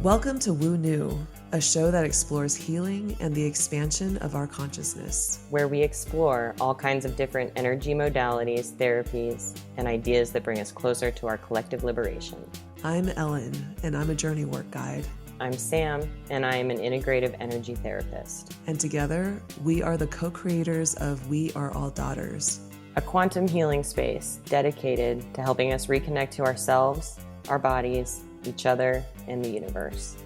Welcome to Woo New, a show that explores healing and the expansion of our consciousness. Where we explore all kinds of different energy modalities, therapies, and ideas that bring us closer to our collective liberation. I'm Ellen, and I'm a journey work guide. I'm Sam, and I am an integrative energy therapist. And together, we are the co-creators of We Are All Daughters, a quantum healing space dedicated to helping us reconnect to ourselves, our bodies, each other, and the universe.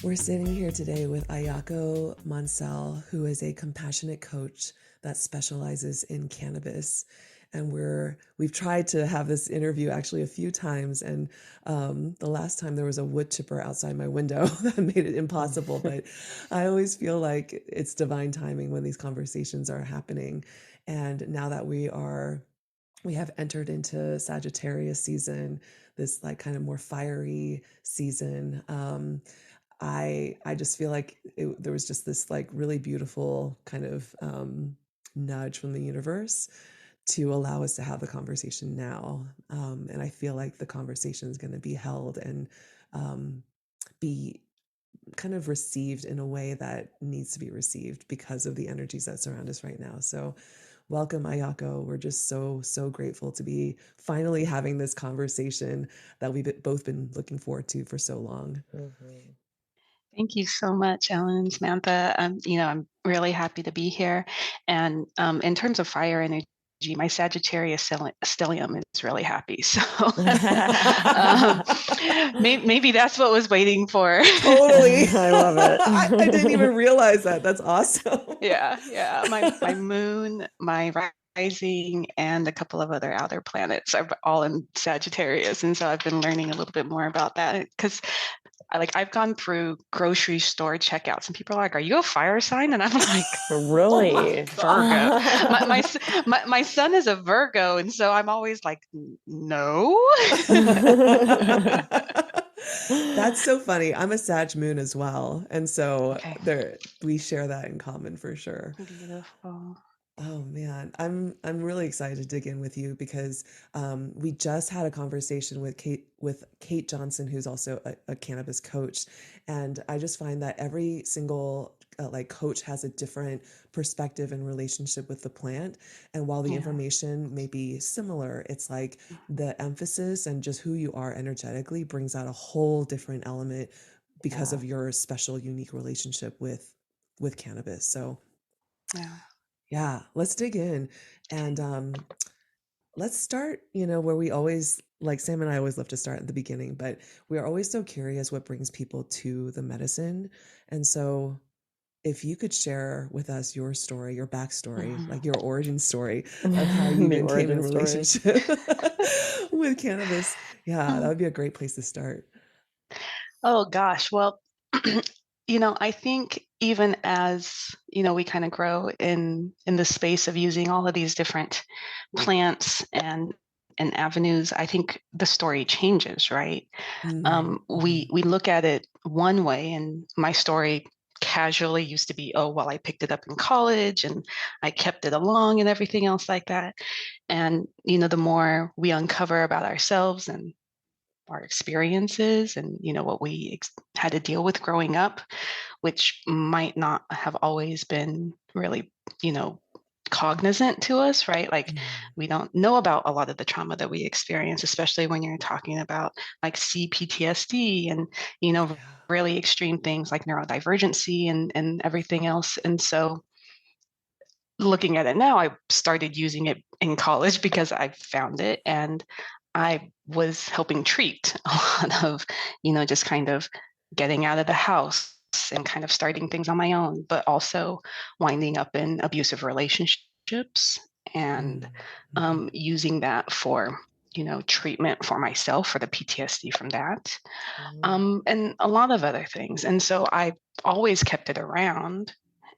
We're sitting here today with Ayako Mansell, who is a compassionate coach that specializes in cannabis. And we've tried to have this interview actually a few times. And the last time there was a wood chipper outside my window that made it impossible. But I always feel like it's divine timing when these conversations are happening. And now that we have entered into Sagittarius season, this like kind of more fiery season, I just feel like there was just this like really beautiful kind of nudge from the universe to allow us to have the conversation now. And I feel like the conversation is going to be held and be kind of received in a way that needs to be received because of the energies that surround us right now. So welcome, Ayako. We're just so grateful to be finally having this conversation that we've both been looking forward to for so long. Mm-hmm. Thank you so much, Ellen and Samantha. I'm really happy to be here. And in terms of fire energy, my Sagittarius stellium is really happy. So maybe that's what was waiting for. Totally. I love it. I didn't even realize that. That's awesome. Yeah. My moon, my rising, and a couple of other outer planets are all in Sagittarius. And so I've been learning a little bit more about that because I've gone through grocery store checkouts and people are like, "Are you a fire sign?" And I'm like, really? Virgo. My son is a Virgo, and so I'm always like, no. That's so funny. I'm a Sag moon as well, and so Okay. we share that in common for sure. Beautiful. Oh man, I'm really excited to dig in with you because we just had a conversation with Kate Johnson, who's also a cannabis coach, and I just find that every single coach has a different perspective and relationship with the plant, and while the information may be similar, it's like the emphasis and just who you are energetically brings out a whole different element because of your special, unique relationship with cannabis. So yeah, let's dig in and let's start, where we always, like Sam and I always love to start at the beginning, but we are always so curious what brings people to the medicine. And so if you could share with us your story, your backstory, like your origin story of how you came in relationship with cannabis. Yeah, that would be a great place to start. Oh gosh. Well, I think even as, we kind of grow in the space of using all of these different plants and avenues, I think the story changes, right? We look at it one way, and my story casually used to be, oh, well, I picked it up in college and I kept it along and everything else like that. And, the more we uncover about ourselves and our experiences and what we had to deal with growing up, which might not have always been really cognizant to us, right? Like we don't know about a lot of the trauma that we experience, especially when you're talking about like CPTSD and really extreme things like neurodivergency and everything else. And so looking at it now, I started using it in college because I found it, and I was helping treat a lot of, just kind of getting out of the house and kind of starting things on my own, but also winding up in abusive relationships and using that for, treatment for myself for the PTSD from that, and a lot of other things. And so I always kept it around,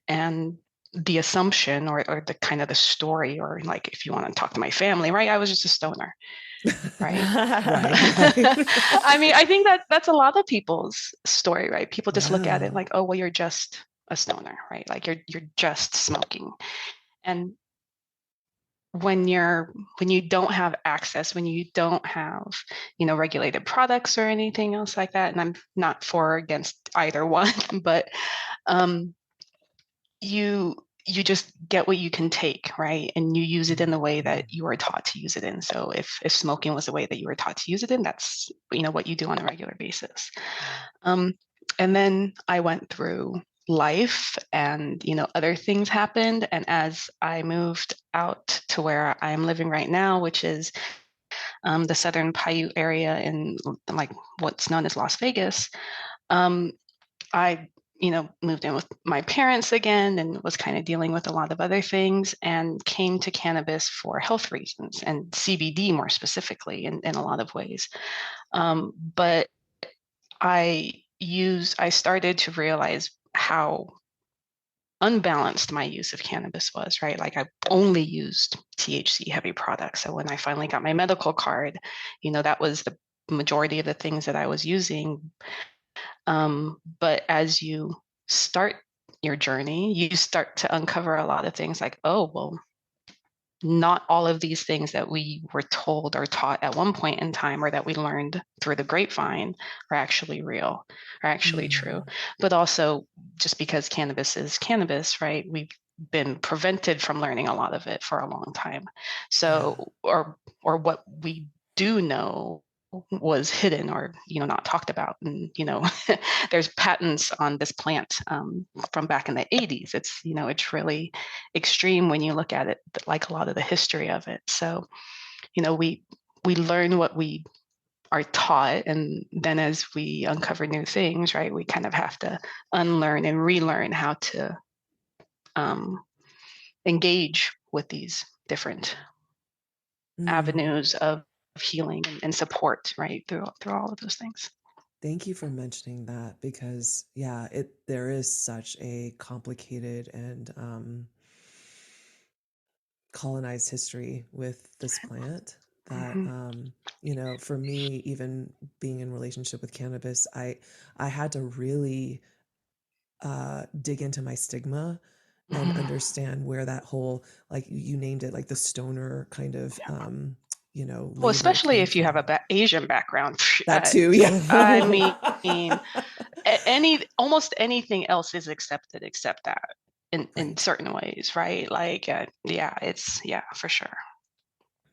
and the assumption or the kind of the story, or like if you want to talk to my family, right? I was just a stoner. right? Right. I mean, I think that's a lot of people's story, right? People just look at it Yeah. like, oh, well, you're just a stoner, right? Like you're just smoking. And when you don't have access, when you don't have, regulated products or anything else like that, and I'm not for or against either one, but um, you just get what you can take, right? And you use it in the way Mhm. that you were taught to use it in. So if smoking was the way that you were taught to use it in, that's what you do on a regular basis. Um, and then I went through life, and other things happened, and as I moved out to where I'm living right now, which is the southern Paiute area in like what's known as Las Vegas, um, I moved in with my parents again and was kind of dealing with a lot of other things, and came to cannabis for health reasons, and CBD more specifically in a lot of ways. But I started to realize how unbalanced my use of cannabis was, right? Like I only used THC heavy products. So when I finally got my medical card, that was the majority of the things that I was using. But as you start your journey, you start to uncover a lot of things like, oh, well, not all of these things that we were told or taught at one point in time, or that we learned through the grapevine, are actually real, are actually true. Mm. But also, just because cannabis is cannabis, right? We've been prevented from learning a lot of it for a long time. Yeah. So, or what we do know was hidden, or not talked about, and there's patents on this plant from back in the 80s. It's really extreme when you look at it, like a lot of the history of it. So we learn what we are taught, and then as we uncover new things, right, we kind of have to unlearn and relearn how to um, engage with these different Mm. avenues of healing and support, right, through all of those things. Thank you for mentioning that because yeah, there is such a complicated and colonized history with this plant that Mm-hmm. for me, even being in relationship with cannabis, I had to really dig into my stigma and Mm-hmm. understand where that whole, like you named it, like the stoner kind of Well, label especially came if you have from. a Asian background. That too, yeah. I mean, almost anything else is accepted except that, in Right. certain ways, right? Like, yeah, it's yeah, for sure.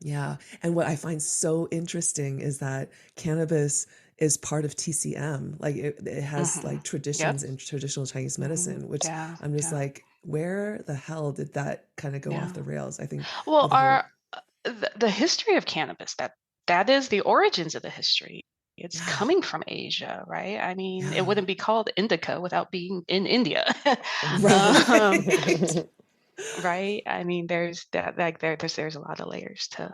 Yeah. And what I find so interesting is that cannabis is part of TCM. Like it has Hmm. like Yep. traditions in traditional Chinese Hmm. medicine, which Yeah. I'm just Yeah. like, where the hell did that kind of go off Yeah. the rails? I think Well, with the whole, the history of cannabis, that is the origins of the history. It's yeah, coming from Asia, right? I mean, it yeah, wouldn't be called indica without being in India. um, right. right? I mean, there's that, like there's a lot of layers to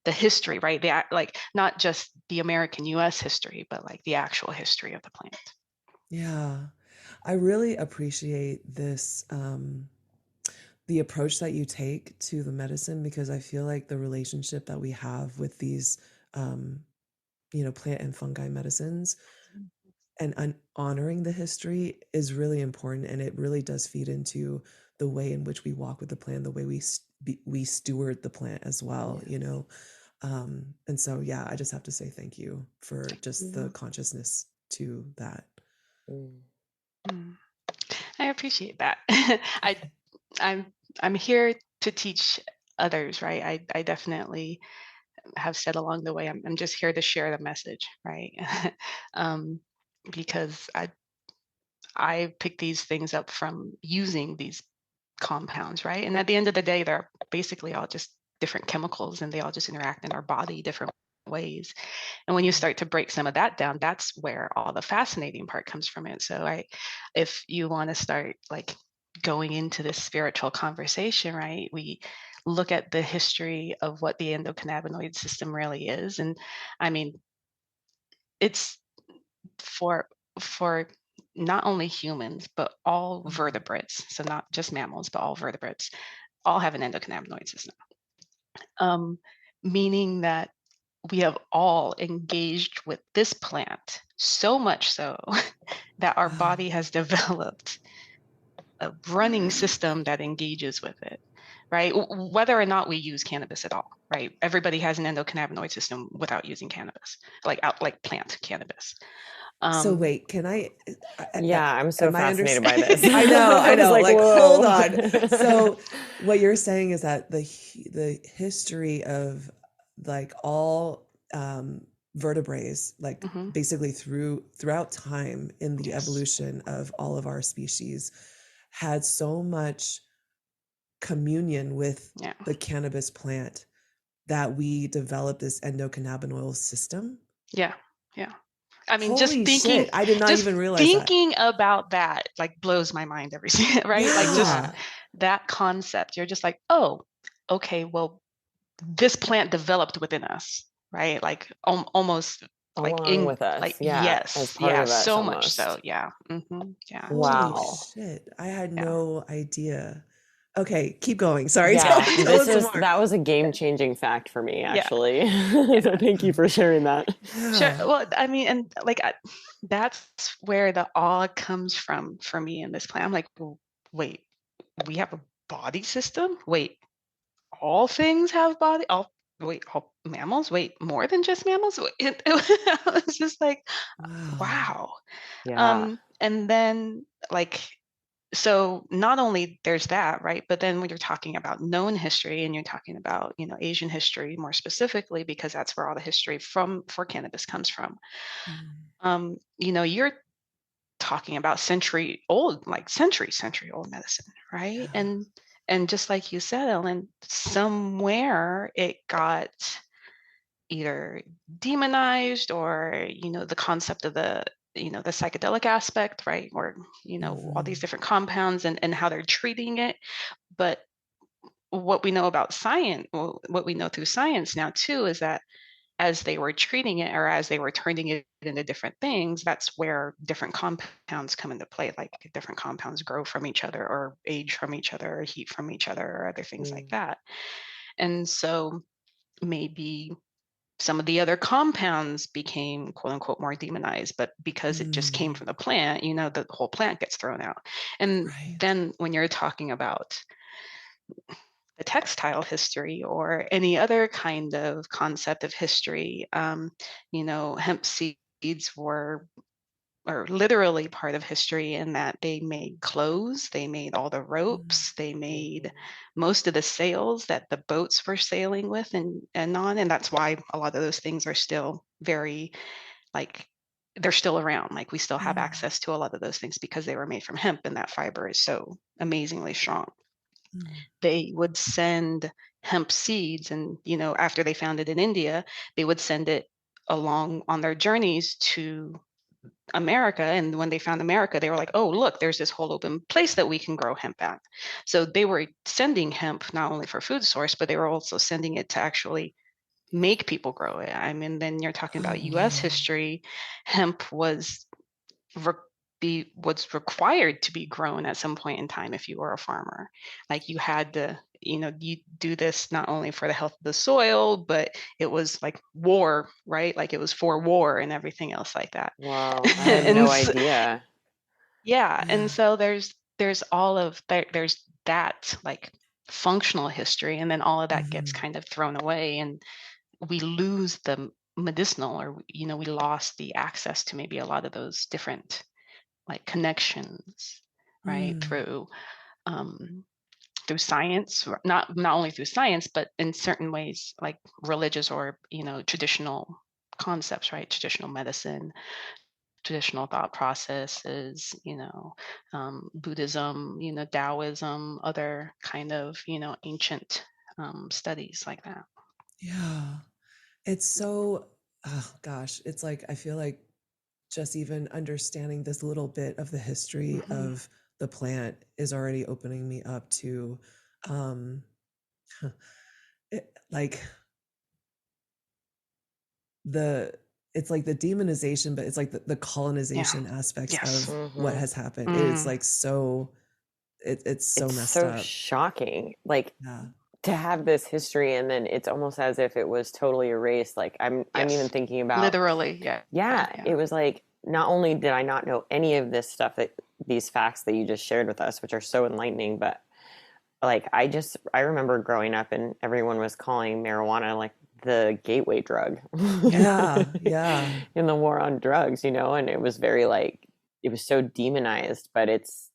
the history, right? Like not just the American US history, but like the actual history of the plant. Yeah. I really appreciate this, the approach that you take to the medicine because I feel like the relationship that we have with these, um, plant and fungi medicines and honoring the history is really important, and it really does feed into the way in which we walk with the plant, the way we steward the plant as well, Yes. and so yeah, I just have to say thank you for just the Mhm. consciousness to that. Mm. Mm. I appreciate that. I I'm I'm here to teach others, right? I definitely have said along the way, I'm just here to share the message, right? um, because I pick these things up from using these compounds, right? And at the end of the day, they're basically all just different chemicals, and they all just interact in our body different ways. And when you start to break some of that down, that's where all the fascinating part comes from it. So if you want to start like going into this spiritual conversation, right? We look at the history of what the endocannabinoid system really is. And I mean, it's for for not only humans, but all Mhm. vertebrates. So not just mammals, but all vertebrates all have an endocannabinoid system. Um, Meaning that we have all engaged with this plant so much so that our Wow. body has developed a running system that engages with it, right? Whether or not we use cannabis at all, right? Everybody has an endocannabinoid system without using cannabis, like plant cannabis. So Um, wait, can Yeah, I'm so am I fascinated by understand? this. I I was know. like, Like, hold whoa. on. So what you're saying is that the history of like all vertebrates, like mhm, basically throughout time in the yes, evolution of all of our species, had so much communion with yeah, the cannabis plant that we developed this endocannabinoid system. yeah, yeah. I mean, Holy shit! I did not just even realize that. thinking about that like blows my mind every right? Like just Yeah. that concept. You're just like, oh, okay, well, this plant developed within us, right? Like almost like Along in with us. like Yeah, as yes, part yeah, of us so much so, almost. yeah, yeah, Holy Wow. shit. I had yeah. no idea. Okay, keep going. Sorry, Yeah, tell us some more. that was a game-changing fact for me, Yeah, actually. So yeah. thank you for sharing that. Sure. Yeah. Well, I mean, and like that's where the awe comes from for me in this plan. I'm like, wait, we have a body system? Wait, all things have body? All wait, all mammals? Wait, more than just mammals? It was just like, Wow. wow. Yeah. And then like so not only there's that, right? But then when you're talking about known history and you're talking about, Asian history more specifically, because that's where all the history from for cannabis comes from. Mm. You're talking about century old, like century old medicine, right? Yeah. And just like you said, Ellen, somewhere it got either demonized or the concept of the psychedelic aspect, right? Or all these Mhm. different compounds and how they're treating it. But what we know about science, well, what we know through science now too, is that as they were treating it or as they were turning it into different things, that's where different compounds come into play. Like different compounds grow from each other or age from each other or heat from each other or other things like Mm. that. And so maybe some of the other compounds became quote unquote more demonized, but because it just came Mm. from the plant, the whole plant gets thrown out. And Right. then when you're talking about the textile history or any other kind of concept of history, hemp seeds were are literally part of history in that they made clothes, they made all the Mm. ropes, they made Mhm. most of the sails that the boats were sailing with and on. And that's why a lot of those things are still very like they're still around. Like we still have Mm. access to a lot of those things because they were made from hemp and that fiber is so amazingly strong. Mm. They would send hemp seeds and after they found it in India, they would send it along on their journeys to America. And when they found America, they were like, oh, look, there's this whole open place that we can grow hemp at. So they were sending hemp not only for food source, but they were also sending it to actually make people grow it. I mean, then you're talking Oh, about US wow. history. Hemp re- was required to be grown at some point in time if you were a farmer. Like you had to, you do this not only for the health of the soil, but it was like war, right? Like it was for war and everything else like that. Wow, I had and no Yeah. so, idea. yeah, and Yeah. so there's all of that. There's that like functional history, and then all of that gets Mhm. kind of thrown away, and we lose the medicinal, or we lost the access to maybe a lot of those different like connections, right? Mm. Um, through science, not only through science, but in certain ways like religious or traditional concepts, right? Traditional medicine, traditional thought processes, Buddhism, Taoism, other kind of, ancient studies like that. Yeah. It's so, oh gosh, it's like I feel like just even understanding this little bit of the history Hmm. of the plant is already opening me up to um like the it's like the demonization, but it's like the Yeah. colonization aspects Yes. of what Hmm. has happened. It's Mm. like so it's so It's messed so up. shocking. Like Yeah. to have this history, and then it's almost as if it was totally erased. Like I'm even Yes, thinking about, literally. Yeah, yeah, yeah. it was like not only did I not know any of this stuff, that these facts that you just shared with us, which are so enlightening, but like I remember growing up and everyone was calling marijuana like the gateway drug Yeah, yeah. in the war on drugs, and it was very like it was so demonized, but it's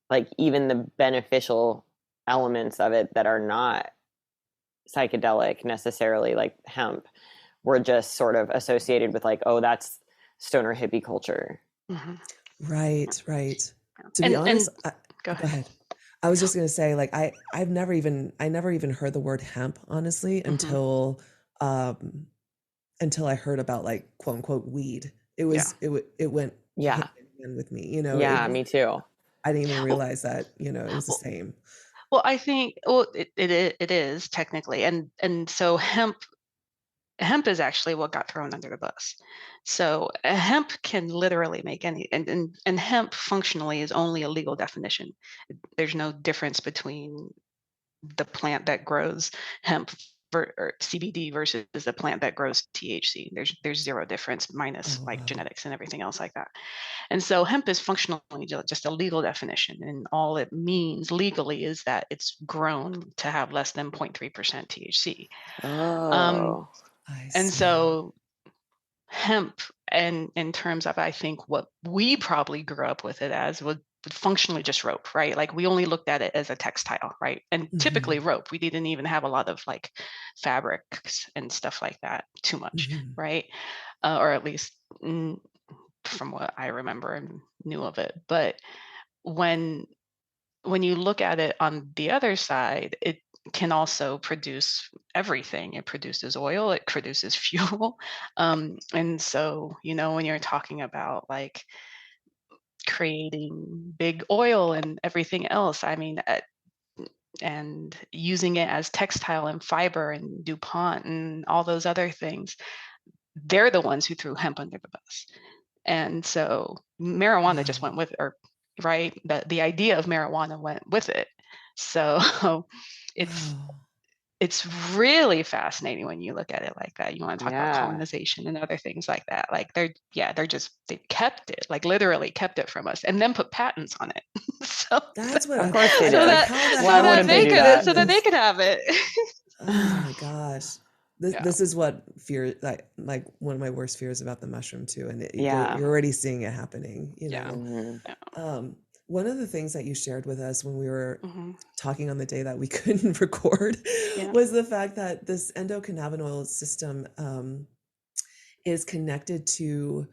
like even the beneficial elements of it that are not psychedelic necessarily, like hemp, were just sort of associated with like, oh, that's stoner hippie culture. Hmm. Right, right. To be And honest, go go ahead. ahead. I was just gonna say, like, I never even heard the word hemp, honestly, Hmm. um, until I heard about, like, quote unquote weed. Yeah. It went hand Yeah. in hand with me, you know. It Yeah, was me too. I didn't even Well, realize that, it was the well, same. well, I think, it is technically, and so hemp is actually what got thrown under the bus. So hemp can literally make any, and hemp functionally is only a legal definition. There's no difference between the plant that grows hemp or CBD versus the plant that grows THC. There's zero difference, minus Oh, like wow. genetics and everything else like that. And so hemp is functionally just a legal definition, and all it means legally is that it's grown to have less than 0.3% THC. Um, Oh, I and see. so hemp, and in terms of, I think, what we probably grew up with it as, would functionally just rope, right? Like we only looked at it as a textile, right? And typically Mhm, rope. We didn't even have a lot of like fabrics and stuff like that too much, mhm. right? Or at least, from what I remember and knew of it. But when when you look at it on the other side, it can also produce everything. It produces oil, it produces fuel. And so, when you're talking about like creating big oil and everything else, I mean, and using it as textile and fiber and DuPont and all those other things, they're the ones who threw hemp under the bus. And so marijuana just Wow. went with, or right, the idea of marijuana went with it. So it's Wow. it's really fascinating when you look at it like that. You want to talk about yeah. colonization and other things like that. Like they kept it, like literally kept it from us, and then put patents on it. so That's what Of course they I'm so did. like, that how the Why so hell that wouldn't have they they they do could that? so that they patents? could have it. Oh my gosh. This Yeah. this is what fear like one of my worst fears about the mushroom too, and Yeah. you're already seeing it happening, Yeah. Mhm. Yeah. One of the things that you shared with us when we were Hmm. talking on the day that we couldn't record Yeah. was the fact that this endocannabinoid system is connected to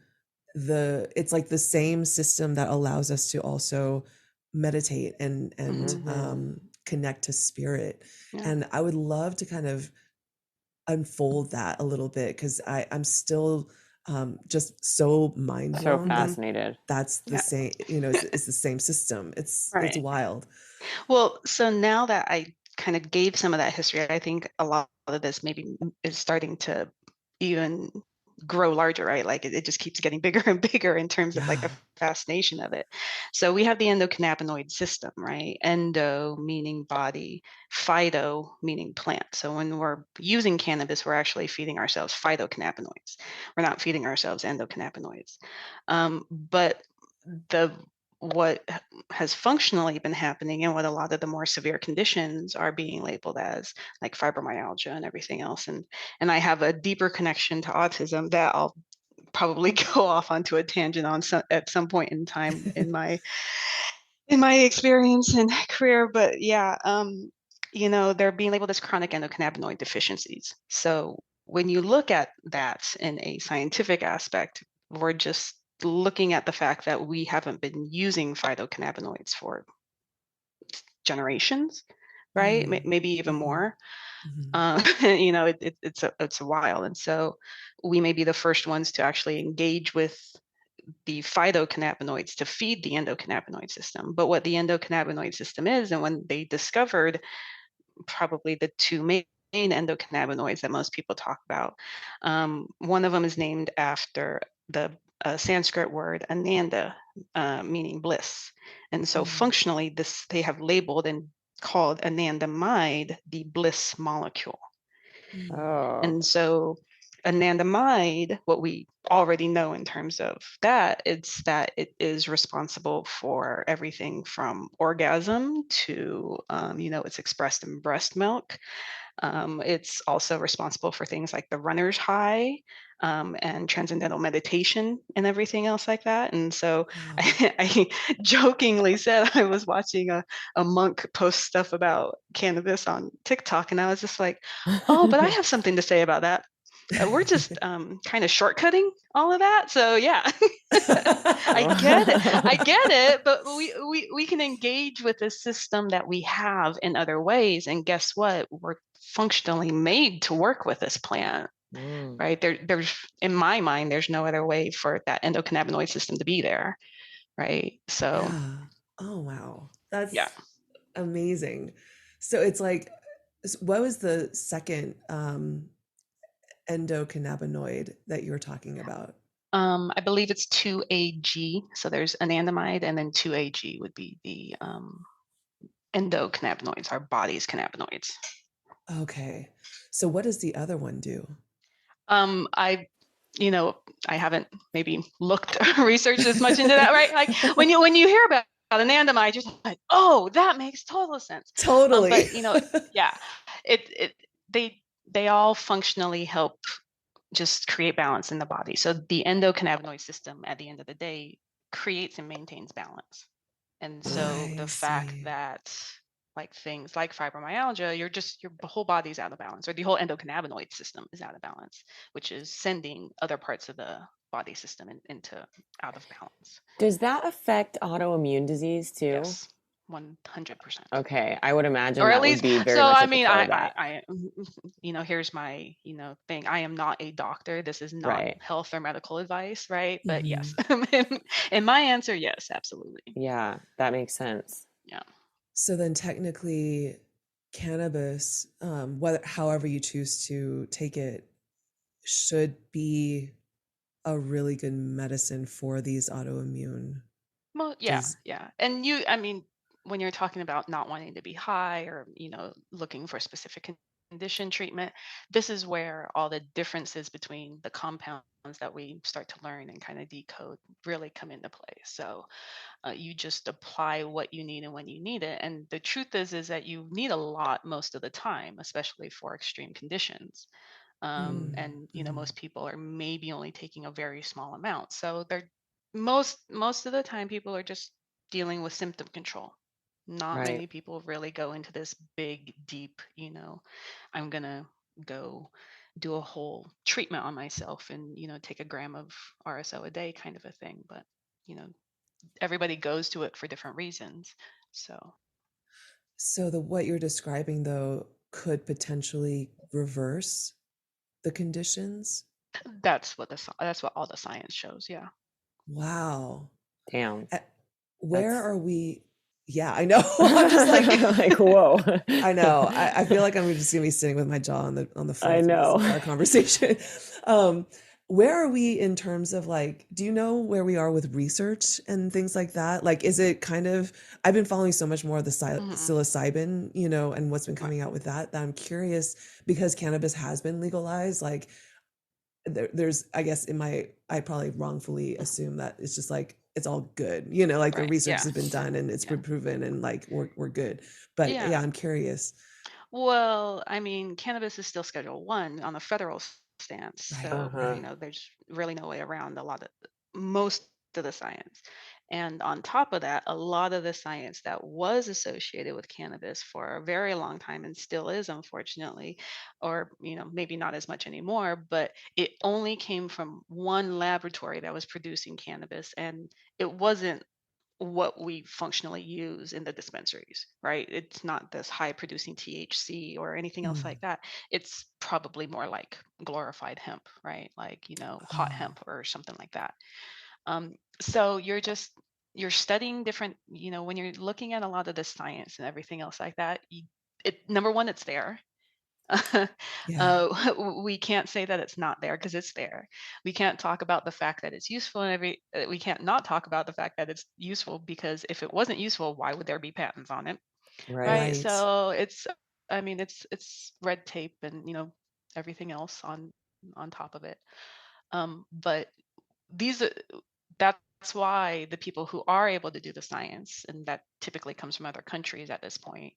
it's like the same system that allows us to also meditate and Hmm. Mhm. connect to spirit. Yeah. And I would love to kind of unfold that a little bit because I'm still just so mind So blown that Hmm. fascinated. that's the Yeah. same, it's the same system. It's Right. wild. Well, so now that I kind of gave some of that history, I think a lot of this maybe is starting to even grow larger, right? Like it just keeps getting bigger and bigger in terms of like Yeah. the fascination of it. So we have the endocannabinoid system, right? Endo meaning body, phyto meaning plant. So when we're using cannabis, we're actually feeding ourselves phytocannabinoids. We're not feeding ourselves endocannabinoids. But the what has functionally been happening, and what a lot of the more severe conditions are being labeled as, like fibromyalgia and everything else, and I have a deeper connection to autism that I'll probably go off onto a tangent on at some point in time in my experience and career. But yeah, they're being labeled as chronic endocannabinoid deficiencies. So when you look at that in a scientific aspect, we're just looking at the fact that we haven't been using phytocannabinoids for generations, right? Mm, Maybe even mhm, more. mhm, It's a while, and so we may be the first ones to actually engage with the phytocannabinoids to feed the endocannabinoid system. But what the endocannabinoid system is, and when they discovered probably the two main endocannabinoids that most people talk about, one of them is named after the Sanskrit word ananda, meaning bliss. And so mm, functionally, this they have labeled and called anandamide the bliss molecule. Oh. And so anandamide, what we already know in terms of that, it's that it is responsible for everything from orgasm to, it's expressed in breast milk. It's also responsible for things like the runner's high, and transcendental meditation and everything else like that. And so Wow. I jokingly said I was watching a monk post stuff about cannabis on TikTok, and I was just like, oh, but I have something to say about that. We're just kind of shortcutting all of that. So yeah, I get it. I get it. But we can engage with the system that we have in other ways. And guess what? We're functionally made to work with this plant, right? There's, in my mind, there's no other way for that endocannabinoid system to be there, right? So Yeah. Oh, wow. yeah. That's amazing. So it's like, what was the second endocannabinoid that you were talking about? I believe it's 2AG. So there's anandamide, and then 2AG would be the endocannabinoids, our body's cannabinoids. Okay. So what does the other one do? I I haven't maybe looked researched as much into that, right? Like when you hear about anandamide, you're like, oh, that makes total sense. Totally. But yeah, it they all functionally help just create balance in the body. So the endocannabinoid system, at the end of the day, creates and maintains balance. And so I the fact see. that, like, things like fibromyalgia, your whole body's out of balance, or the whole endocannabinoid system is out of balance, which is sending other parts of the body system into out of balance. Does that affect autoimmune disease too? Yes, 100%. Okay, I would imagine Or at that would least, be very so much I at the mean, core of that. I here's my thing. I am not a doctor. This is not Right. health or medical advice, right? But yes, Mhm. and my answer, yes, absolutely. Yeah, that makes sense. Yeah. So then technically cannabis, however you choose to take it, should be a really good medicine for these autoimmune Well, yeah, dis yeah. And I mean, when you're talking about not wanting to be high, or, looking for specific condition treatment, this is where all the differences between the compounds that we start to learn and kind of decode really come into play. So you just apply what you need and when you need it. And the truth is that you need a lot most of the time, especially for extreme conditions. And Mhm. most people are maybe only taking a very small amount, so they're most of the time people are just dealing with symptom control. Not Right. many people really go into this big deep, I'm gonna go do a whole treatment on myself and take a gram of RSO a day kind of a thing. But you know everybody goes to it for different reasons. So So what you're describing though could potentially reverse the conditions? that's what all the science shows. Yeah. Wow. Damn. Uh, Where That's are we? Yeah, I know. I'm just like, like, whoa. I know. I feel like I'm just gonna be sitting with my jaw on the floor I for this know. entire conversation. Um, where are we in terms of like, do you know where we are with research and things like that? Like, is it kind of, I've been following so much more of the Mhm. psilocybin, and what's been Right. coming out with that I'm curious because cannabis has been legalized. Like, there's, I guess, I probably wrongfully assume that it's just like it's all good, like the Right. research Yeah. has been done and it's Yeah. been proven and like we're good. But yeah, Yeah. I'm curious. Well, I mean, cannabis is still Schedule 1 on the federal stance, Right, so, Uh-huh. right. there's really no way around most of the science. And on top of that, a lot of the science that was associated with cannabis for a very long time, and still is, unfortunately, or, maybe not as much anymore, but it only came from one laboratory that was producing cannabis, and it wasn't what we functionally use in the dispensaries, right? It's not this high producing THC or anything else Mm. like that. It's probably more like glorified hemp, right? Like, hot Oh, hemp or something like that. So you're studying different, when you're looking at a lot of the science and everything else like that, number one, it's there. yeah. We can't say that it's not there, because it's there. We can't talk about the fact that it's useful, and we can't not talk about the fact that it's useful, because if it wasn't useful, why would there be patents on it? Right. right? Right. So I mean, it's red tape and, everything else on top of it. But these are that's why the people who are able to do the science, and that typically comes from other countries at this point,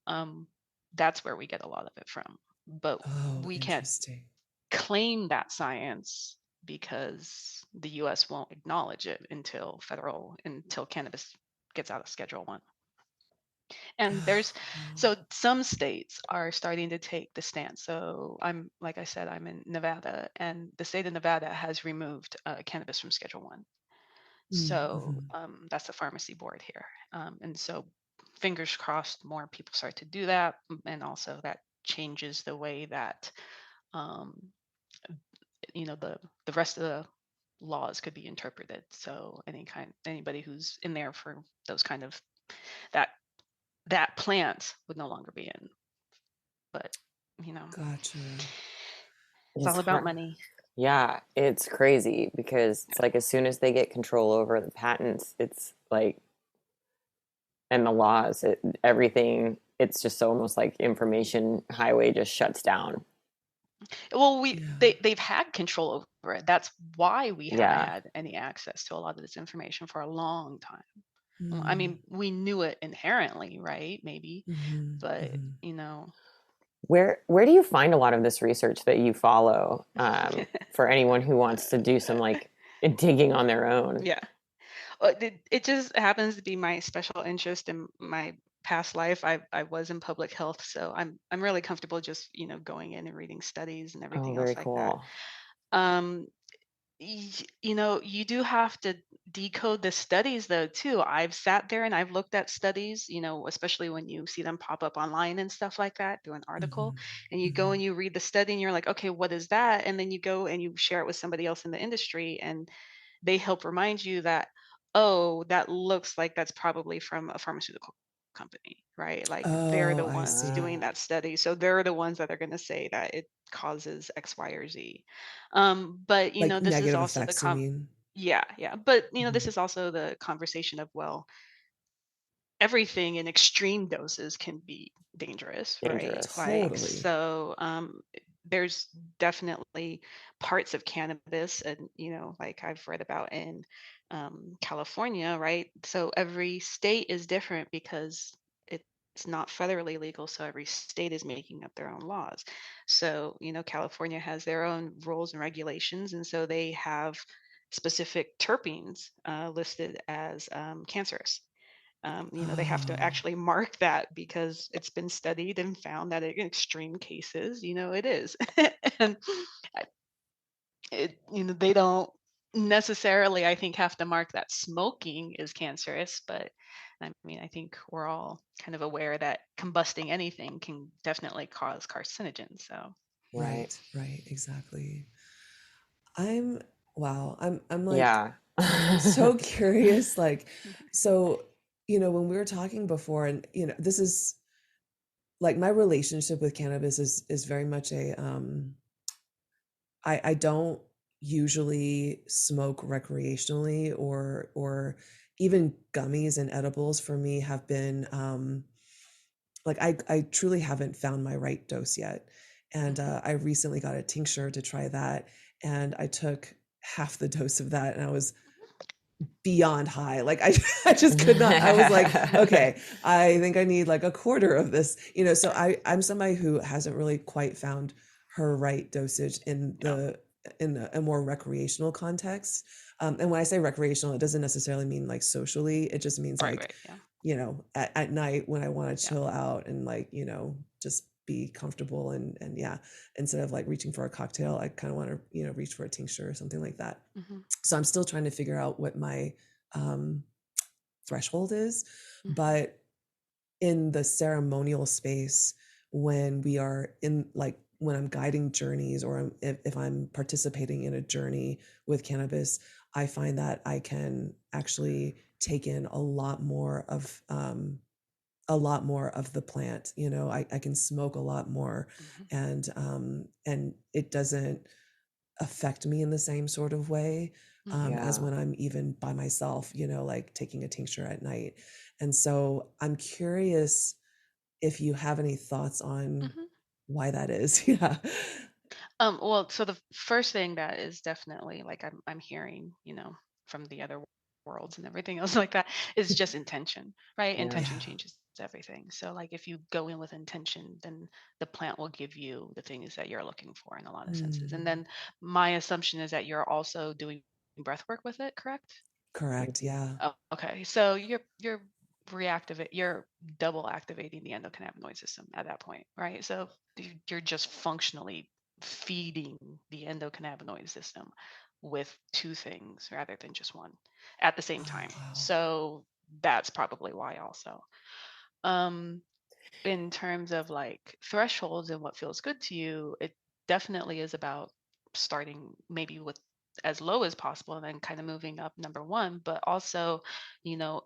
um, that's where we get a lot of it from. But Oh, we can't interesting. claim that science because the US won't acknowledge it until cannabis gets out of Schedule 1. And there's Oh, so some states are starting to take the stance. So like I said, I'm in Nevada, and the state of Nevada has removed cannabis from Schedule 1. So mhm. that's the pharmacy board here. And so fingers crossed more people start to do that. And also that changes the way that, um, the rest of the laws could be interpreted. So anybody who's in there for those kind of that that plant would no longer be in. But you know, Gotcha. it's It's all about hard. money. Yeah, it's crazy because it's Yeah. like as soon as they get control over the patents, it's like, and the laws, everything, it's just almost like information highway just shuts down. Well, Yeah. they've had control over it. That's why we haven't Yeah. had any access to a lot of this information for a long time. I Mm, mean, we knew it inherently, right? Maybe, mhm, but mhm. Where do you find a lot of this research that you follow, for anyone who wants to do some like digging on their own? yeah. Well, it just happens to be my special interest in my past life. I was in public health, so I'm really comfortable just going in and reading studies and Oh, everything else very like that. cool. Um, you do have to decode the studies though too. I've sat there and I've looked at studies, especially when you see them pop up online and stuff like that, do an article, Mhm, and you go and mhm. you read the study and you're like, okay, what is that? And then you go and you share it with somebody else in the industry, and they help remind you that, oh, that looks like that's probably from a pharmaceutical company, right? Like they're Oh, the I ones doing see. that study. So they're the ones that are going to say that it causes X, Y, or Z. But Like this is negative also effects, you mean? yeah, yeah. But this Mhm. is also the conversation of, well, everything in extreme doses can be dangerous, right? Dangerous. Like, Totally. so there's definitely parts of cannabis, and like I've read about in California, right? So every state is different because it's not federally legal, so every state is making up their own laws. So California has their own rules and regulations, and so they have specific terpenes listed as cancerous. They have to Oh, actually mark that because it's been studied and found that in extreme cases, it is. And they don't necessarily, I think, have to mark that smoking is cancerous, but I mean, I think we're all kind of aware that combusting anything can definitely cause carcinogens. So, Right. right, right, exactly. I'm wow, I'm like Yeah. so curious, like, so, when we were talking before, and this is like my relationship with cannabis is very much I don't usually smoke recreationally, or even gummies and edibles for me have been like I truly haven't found my right dose yet. And mhm. I recently got a tincture to try that, and I took half the dose of that, and I was beyond high. Like I just could not. I was like, okay, I think I need like a quarter of this. So Yeah, I'm somebody who hasn't really quite found her right dosage yeah, in a more recreational context. And when I say recreational, it doesn't necessarily mean like socially. It just means right, like, right, yeah, at night when I want to yeah, chill out and like, just be comfortable, and yeah, instead of like reaching for a cocktail, I kind of want to, reach for a tincture or something like that. hmm, So I'm still trying to figure out what my um, threshold is. hmm, But in the ceremonial space, when we are in like when I'm guiding journeys, or if I'm participating in a journey with cannabis, I find that I can actually take in a lot more of the plant. I can smoke a lot more, hmm, and it doesn't affect me in the same sort of way, hmm, as Yeah. when I'm even by myself, like taking a tincture at night. And so I'm curious. if you have any thoughts on Mhm. why that is. Yeah. Well, so the first thing that is definitely like I'm hearing, from the other worlds and everything else like that is just intention, right? Yeah. Intention Yeah. changes everything. So like if you go in with intention, then the plant will give you the things that you're looking for in a lot of senses. And Mm. then my assumption is that you're also doing breath work with it, correct? Correct. Yeah. Oh, okay. So you're double activating the endocannabinoid system at that point, right? So you're just functionally feeding the endocannabinoid system with two things rather than just one at the same Oh, time. wow. So that's probably why also. Um in terms of like thresholds and what feels good to you, it definitely is about starting maybe with as low as possible and then kind of moving up number one. But also,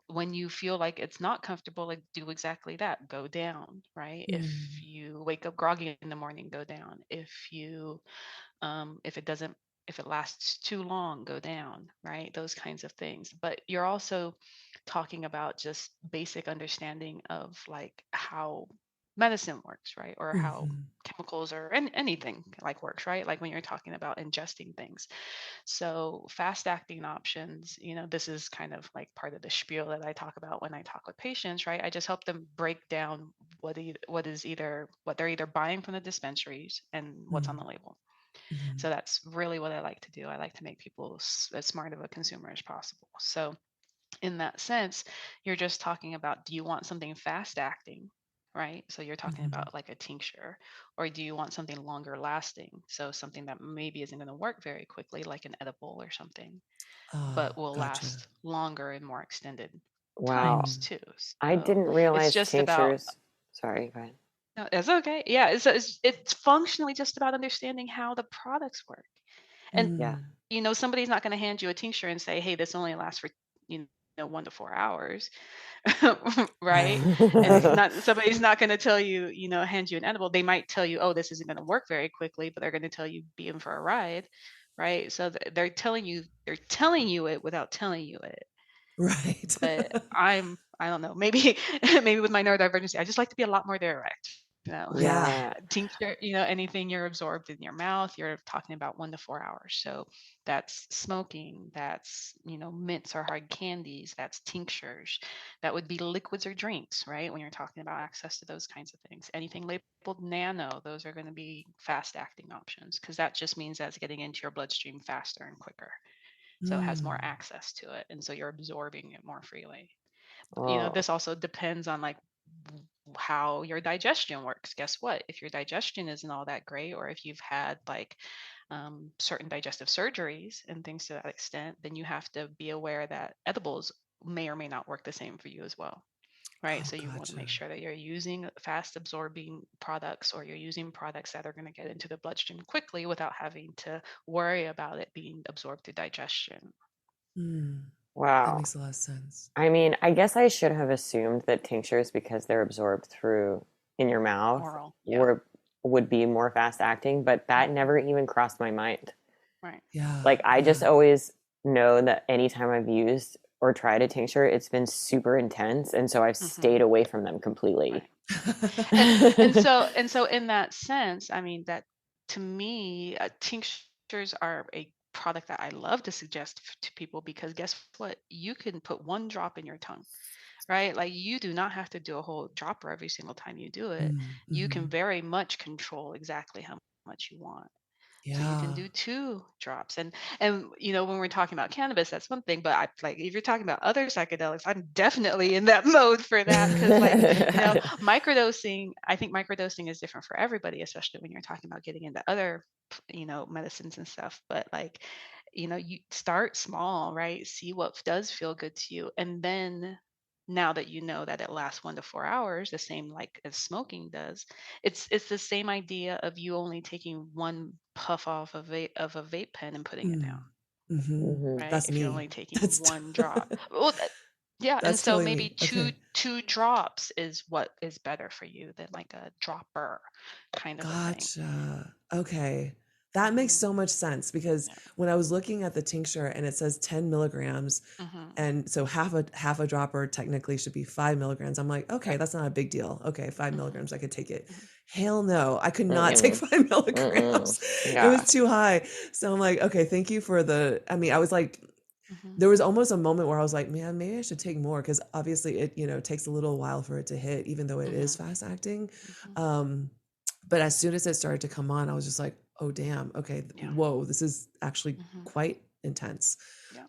when you feel like it's not comfortable, like do exactly that. Go down, right? If Mm. you wake up groggy in the morning, go down. If it doesn't if it lasts too long, go down, right? Those kinds of things. But you're also talking about just basic understanding of like how medicine works, right? Or how Mhm. chemicals or anything like works, right? Like when you're talking about ingesting things. So fast acting options, this is kind of like part of the spiel that I talk about when I talk with patients, right? I just help them break down what they're either buying from the dispensaries and what's on the Mm. label. Mhm. So that's really what I like to do. I like to make people as smart of a consumer as possible. So in that sense, you're just talking about, do you want something fast acting? Right. So you're talking Mhm. about like a tincture, or do you want something longer lasting? So something that maybe isn't going to work very quickly, like an edible or something, but Ah, will gotcha. last longer and more extended Wow. times Mm. too. I So didn't it's realize just about, tinctures. Sorry, go ahead. no, it's okay. Yeah. It's functionally just about understanding how the products work. And Yeah. Mm. somebody's not going to hand you a tincture and say, hey, this only lasts for, 1 to 4 hours. Right? And not somebody's not going to tell you, hand you an edible. They might tell you, oh, this isn't going to work very quickly, but they're going to tell you be in for a ride. Right? So they're telling you it without telling you it. Right. But I don't know, maybe maybe with my neurodivergency, I just like to be a lot more direct. Yeah. Yeah. Tincture, anything you're absorbed in your mouth, you're talking about 1 to 4 hours. So that's smoking, that's, mints or hard candies, that's tinctures. That would be liquids or drinks, right? When you're talking about access to those kinds of things. Anything labeled nano, those are going to be fast acting options because that just means that's getting into your bloodstream faster and quicker. So it has more Mm. access to it. And so you're absorbing it more freely. Oh. This also depends on like how your digestion works. Guess what? If your digestion isn't all that great, or if you've had like certain digestive surgeries and things to that extent, then you have to be aware that edibles may or may not work the same for you as well. Right. Oh, So you want to make gotcha. sure that you're using fast absorbing products, or you're using products that are going to get into the bloodstream quickly without having to worry about it being absorbed through digestion. Mm. That Wow. makes a lot of sense. I mean, I guess I should have assumed that tinctures, because they're absorbed through in your mouth, Oral. Yeah. were would be more fast acting, but that Mhm. never even crossed my mind. Right. Yeah. Like I just Yeah. always know that anytime I've used or tried a tincture, it's been super intense, and so I've Hmm. stayed away from them completely. Right. And so in that sense, I mean that to me, tinctures are a product that I love to suggest to people because guess what? You can put one drop in your tongue, right? Like you do not have to do a whole dropper every single time you do it. Mm. You can Mhm. very much control exactly how much you want. So you can Yeah. do 2 drops. And when we're talking about cannabis, that's one thing. But I like if you're talking about other psychedelics, I'm definitely in that mode for that because like, microdosing, I think microdosing is different for everybody, especially when you're talking about getting into other, medicines and stuff. But like, you start small, right? See what does feel good to you. And then now that you know that it lasts 1 to 4 hours, the same like as smoking does, it's the same idea of you only taking one puff off of a vape pen and putting it down, Mm. Mhm. Mhm. right? That's If you're me. only taking That's one drop. Well, yeah, and that's so totally maybe me. two Okay. two drops is what is better for you than like a dropper kind of a thing. Gotcha. Okay. That makes so much sense because Yeah. when I was looking at the tincture and it says 10 milligrams, and so half a dropper technically should be 5 milligrams. I'm like, okay, Right. that's not a big deal. Okay, 5 milligrams, I could take it. Mhm. Hell no, I could not take Mm-mm. 5 milligrams. It Yeah. was too high. So I'm like, okay, thank you for the. I mean, I was like, Mhm. there was almost a moment where I was like, man, maybe I should take more because obviously it, takes a little while for it to hit, even though it is Mhm. fast acting. Mhm. Um, but as soon as it started to come on, I was just like, oh, damn. Okay. Yeah. Whoa, this is actually Mhm. quite intense. Yeah.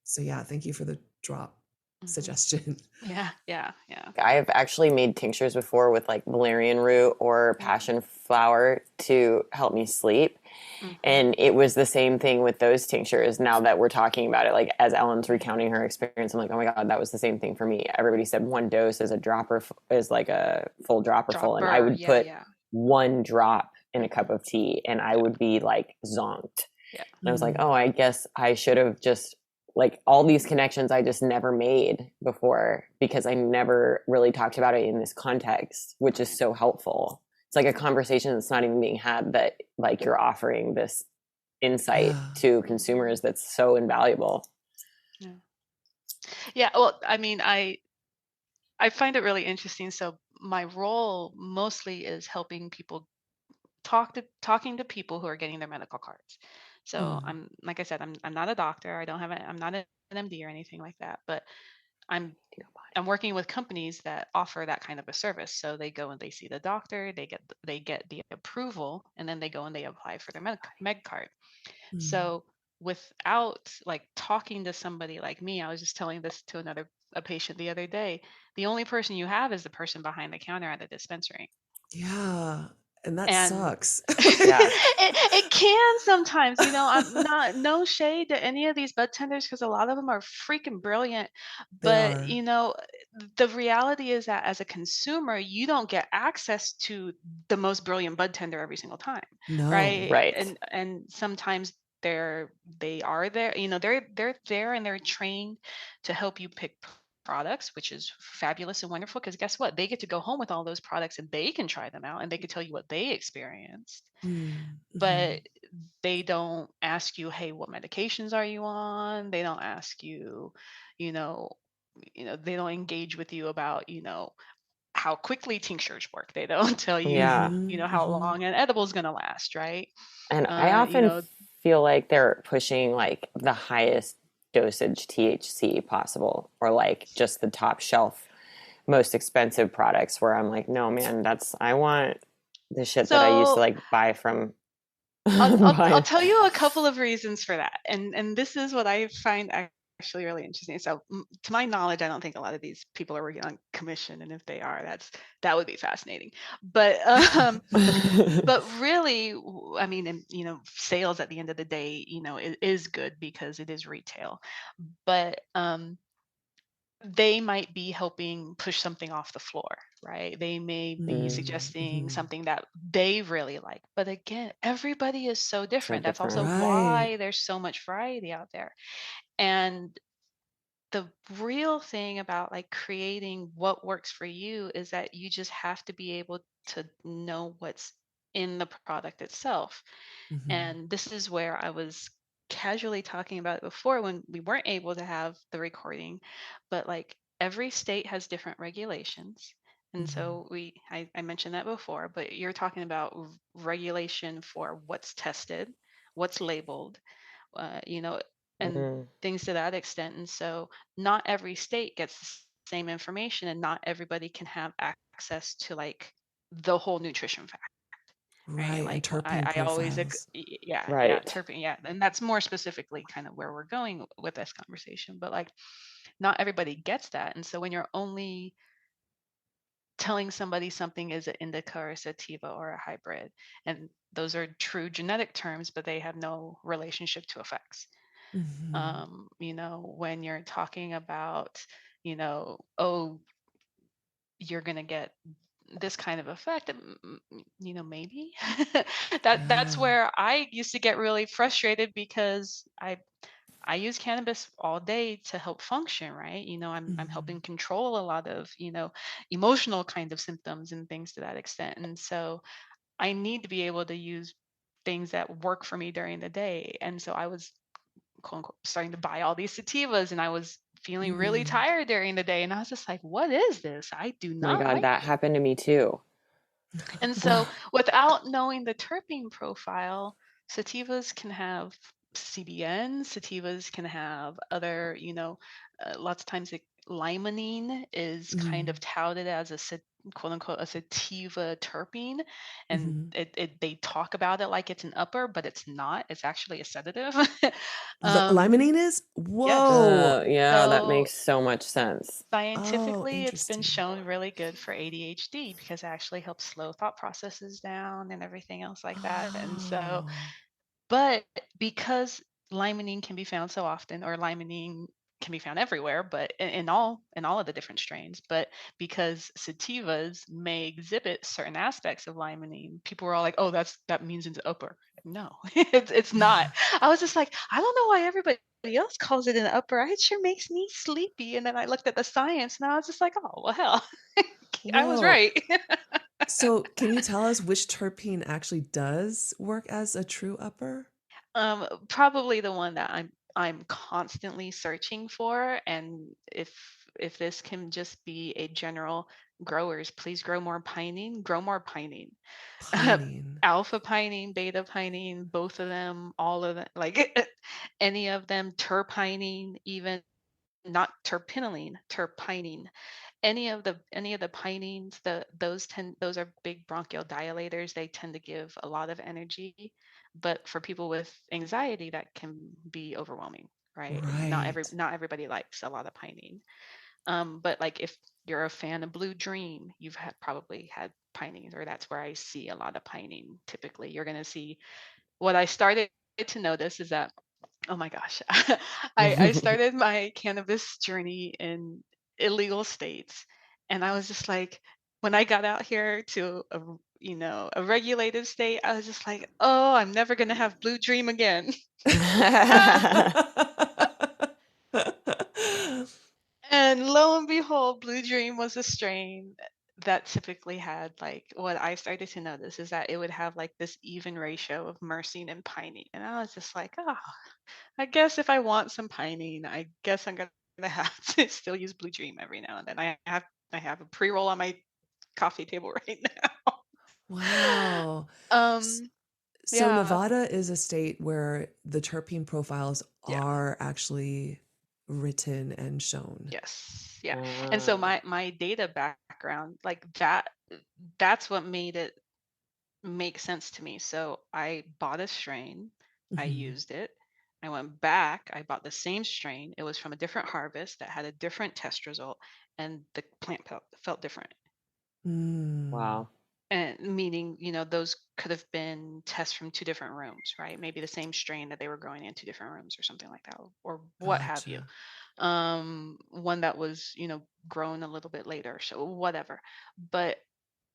So yeah, thank you for the drop Mhm. suggestion. Yeah. Yeah. Yeah. I've actually made tinctures before with like valerian root or Yeah. passion flower to help me sleep. Mhm. And it was the same thing with those tinctures. Now that we're talking about it, like as Ellen's recounting her experience, I'm like, oh my God, that was the same thing for me. Everybody said one dose is a dropper, is like a full dropper full. And I Dropper. would Yeah. put Yeah. one drop in a cup Mhm. of tea and I Yeah. would be like zonked. Yeah. And I was like, Mm. oh, I guess I should have just like all these connections I just never made before because I never really talked about it in this context, which is Right. so helpful. It's like a conversation that's not even being had that like you're offering this insight Yeah. to Mhm. consumers that's so invaluable. Yeah. Yeah. Well, I mean, I find it really interesting. So my role mostly is helping people talking to people who are getting their medical cards. So Mm. I'm like I said, I'm not a doctor. I don't have I'm not an MD or anything like that. But I'm I'm working with companies that offer that kind of a service. So they go and they see the doctor, they get the approval, and then they go and they apply for their med card. Mm. So without like talking to somebody like me, I was just telling this to a patient the other day. The only person you have is the person behind the counter at the dispensary. Yeah. And that And sucks. Yeah. it can sometimes, I'm not no shade to any of these bud tenders because a lot of them are freaking brilliant. They But are. the reality is that as a consumer, you don't get access to the most brilliant bud tender every single time, No. right? Right. And sometimes they are there, they're there and they're trained to help you pick products, which is fabulous and wonderful because guess what? They get to go home with all those products and they can try them out and they can tell you what they experienced. Mm. But Mhm. they don't ask you, hey, what medications are you on? They don't ask you, you know, they don't engage with you about, how quickly tinctures work. They don't tell you, Yeah. Mhm. how Mhm. long an edible is going to last, right? And I You often know, feel like they're pushing like the highest dosage THC possible or like just the top shelf most expensive products where I'm like, no man, I want the shit that I used to so like buy from I'll buy. tell you a couple of reasons for that, and this is what I find actually really interesting. So, to my knowledge, I don't think a lot of these people are working on commission, and if they are, that would be fascinating. But but really, I mean, and, sales at the end of the day, it is good because it is retail, but they might be helping push something off the floor, right? They may be Mm, Mm. suggesting Mhm. something that they really like. But again, everybody is so so different. That's also different. Right. why there's so much variety out there. And the real thing about like creating what works for you is that you just have to be able to know what's in the product itself. Mhm. And this is where I was casually talking about it before when we weren't able to have the recording, but like every state has different regulations. And Mhm. so I mentioned that before, but you're talking about regulation for what's tested, what's labeled, you know, and Mm, things to that extent. And so not every state gets the same information and not everybody can have access to like the whole nutrition fact, right? Right. And Like terpene I always, profiles. yeah, right. terpene, yeah. And that's more specifically kind of where we're going with this conversation. But like not everybody gets that. And so when you're only telling somebody something is an indica or a sativa or a hybrid, and those are true genetic terms, but they have no relationship to effects. Mhm. When you're talking about, oh, you're going to get this kind of effect, maybe that's Yeah. where I used to get really frustrated because I use cannabis all day to help function, right? I'm Mhm. helping control a lot of, emotional kind of symptoms and things to that extent. And so I need to be able to use things that work for me during the day. And so I was, quote unquote, starting to buy all these sativas, and I was feeling really Mm. tired during the day. And I was just like, what is this? I do My not God, like that it. happened to me too. And so, without knowing the terpene profile, sativas can have CBN, sativas can have other, lots of times limonene is kind Mm. of touted as quote unquote a sativa terpene. And Mhm. they talk about it like it's an upper, but it's not. It's actually a sedative. um, Limonene is? yes. Whoa. Yeah, that So makes so much sense. Oh, scientifically, it's been interesting. shown really good for ADHD because it actually helps slow thought processes down and everything else like that. And so, Oh. but because limonene can be found so often, or limonene can be found everywhere, but in all of the different strains, but because sativas may exhibit certain aspects of limonene, people were all like, "Oh, that means it's upper." No, it's not. I was just like, I don't know why everybody else calls it an upper. It sure makes me sleepy. And then I looked at the science, and I was just like, oh well, hell, I was Whoa. right. So, can you tell us which terpene actually does work as a true upper? Probably the one that I'm constantly searching for. And if this can just be a general, growers, please grow more pinene, grow more pinene. Pinene. Alpha pinene, beta pinene, both of them, all of them, like any of them, terpinene, even not terpinolene, terpinene. Any of the pinenes, those are big bronchodilators. They tend to give a lot of energy, but for people with anxiety, that can be overwhelming, right? And Right. not everybody likes a lot of pinene. But like if you're a fan of Blue Dream, you've probably had pinene, or that's where I see a lot of pinene. Typically, you're going to see, what I started to notice is that, oh my gosh, I started my cannabis journey in illegal states, and I was just like, when I got out here to a regulated state, I was just like, oh, I'm never gonna have Blue Dream again. And lo and behold, Blue Dream was a strain that typically had, like, what I started to notice is that it would have like this even ratio of myrcene and pinene. And I was just like, oh, I guess if I want some pinene, I guess I'm gonna have to still use Blue Dream every now and then. I have a pre-roll on my coffee table right now. Wow. S- Um, So yeah, Nevada is a state where the terpene profiles yeah, are actually written and shown. yes, yeah. And so Ah, my data background, like that's what made it make sense to me. So I bought a strain, I Mhm. used it. I went back, I bought the same strain. It was from a different harvest that had a different test result, and the plant felt different. Mm. wow. And meaning, those could have been tests from two different rooms, right? Maybe the same strain that they were growing in two different rooms or something like that, or what have you. Gotcha. One that was, grown a little bit later, so whatever. But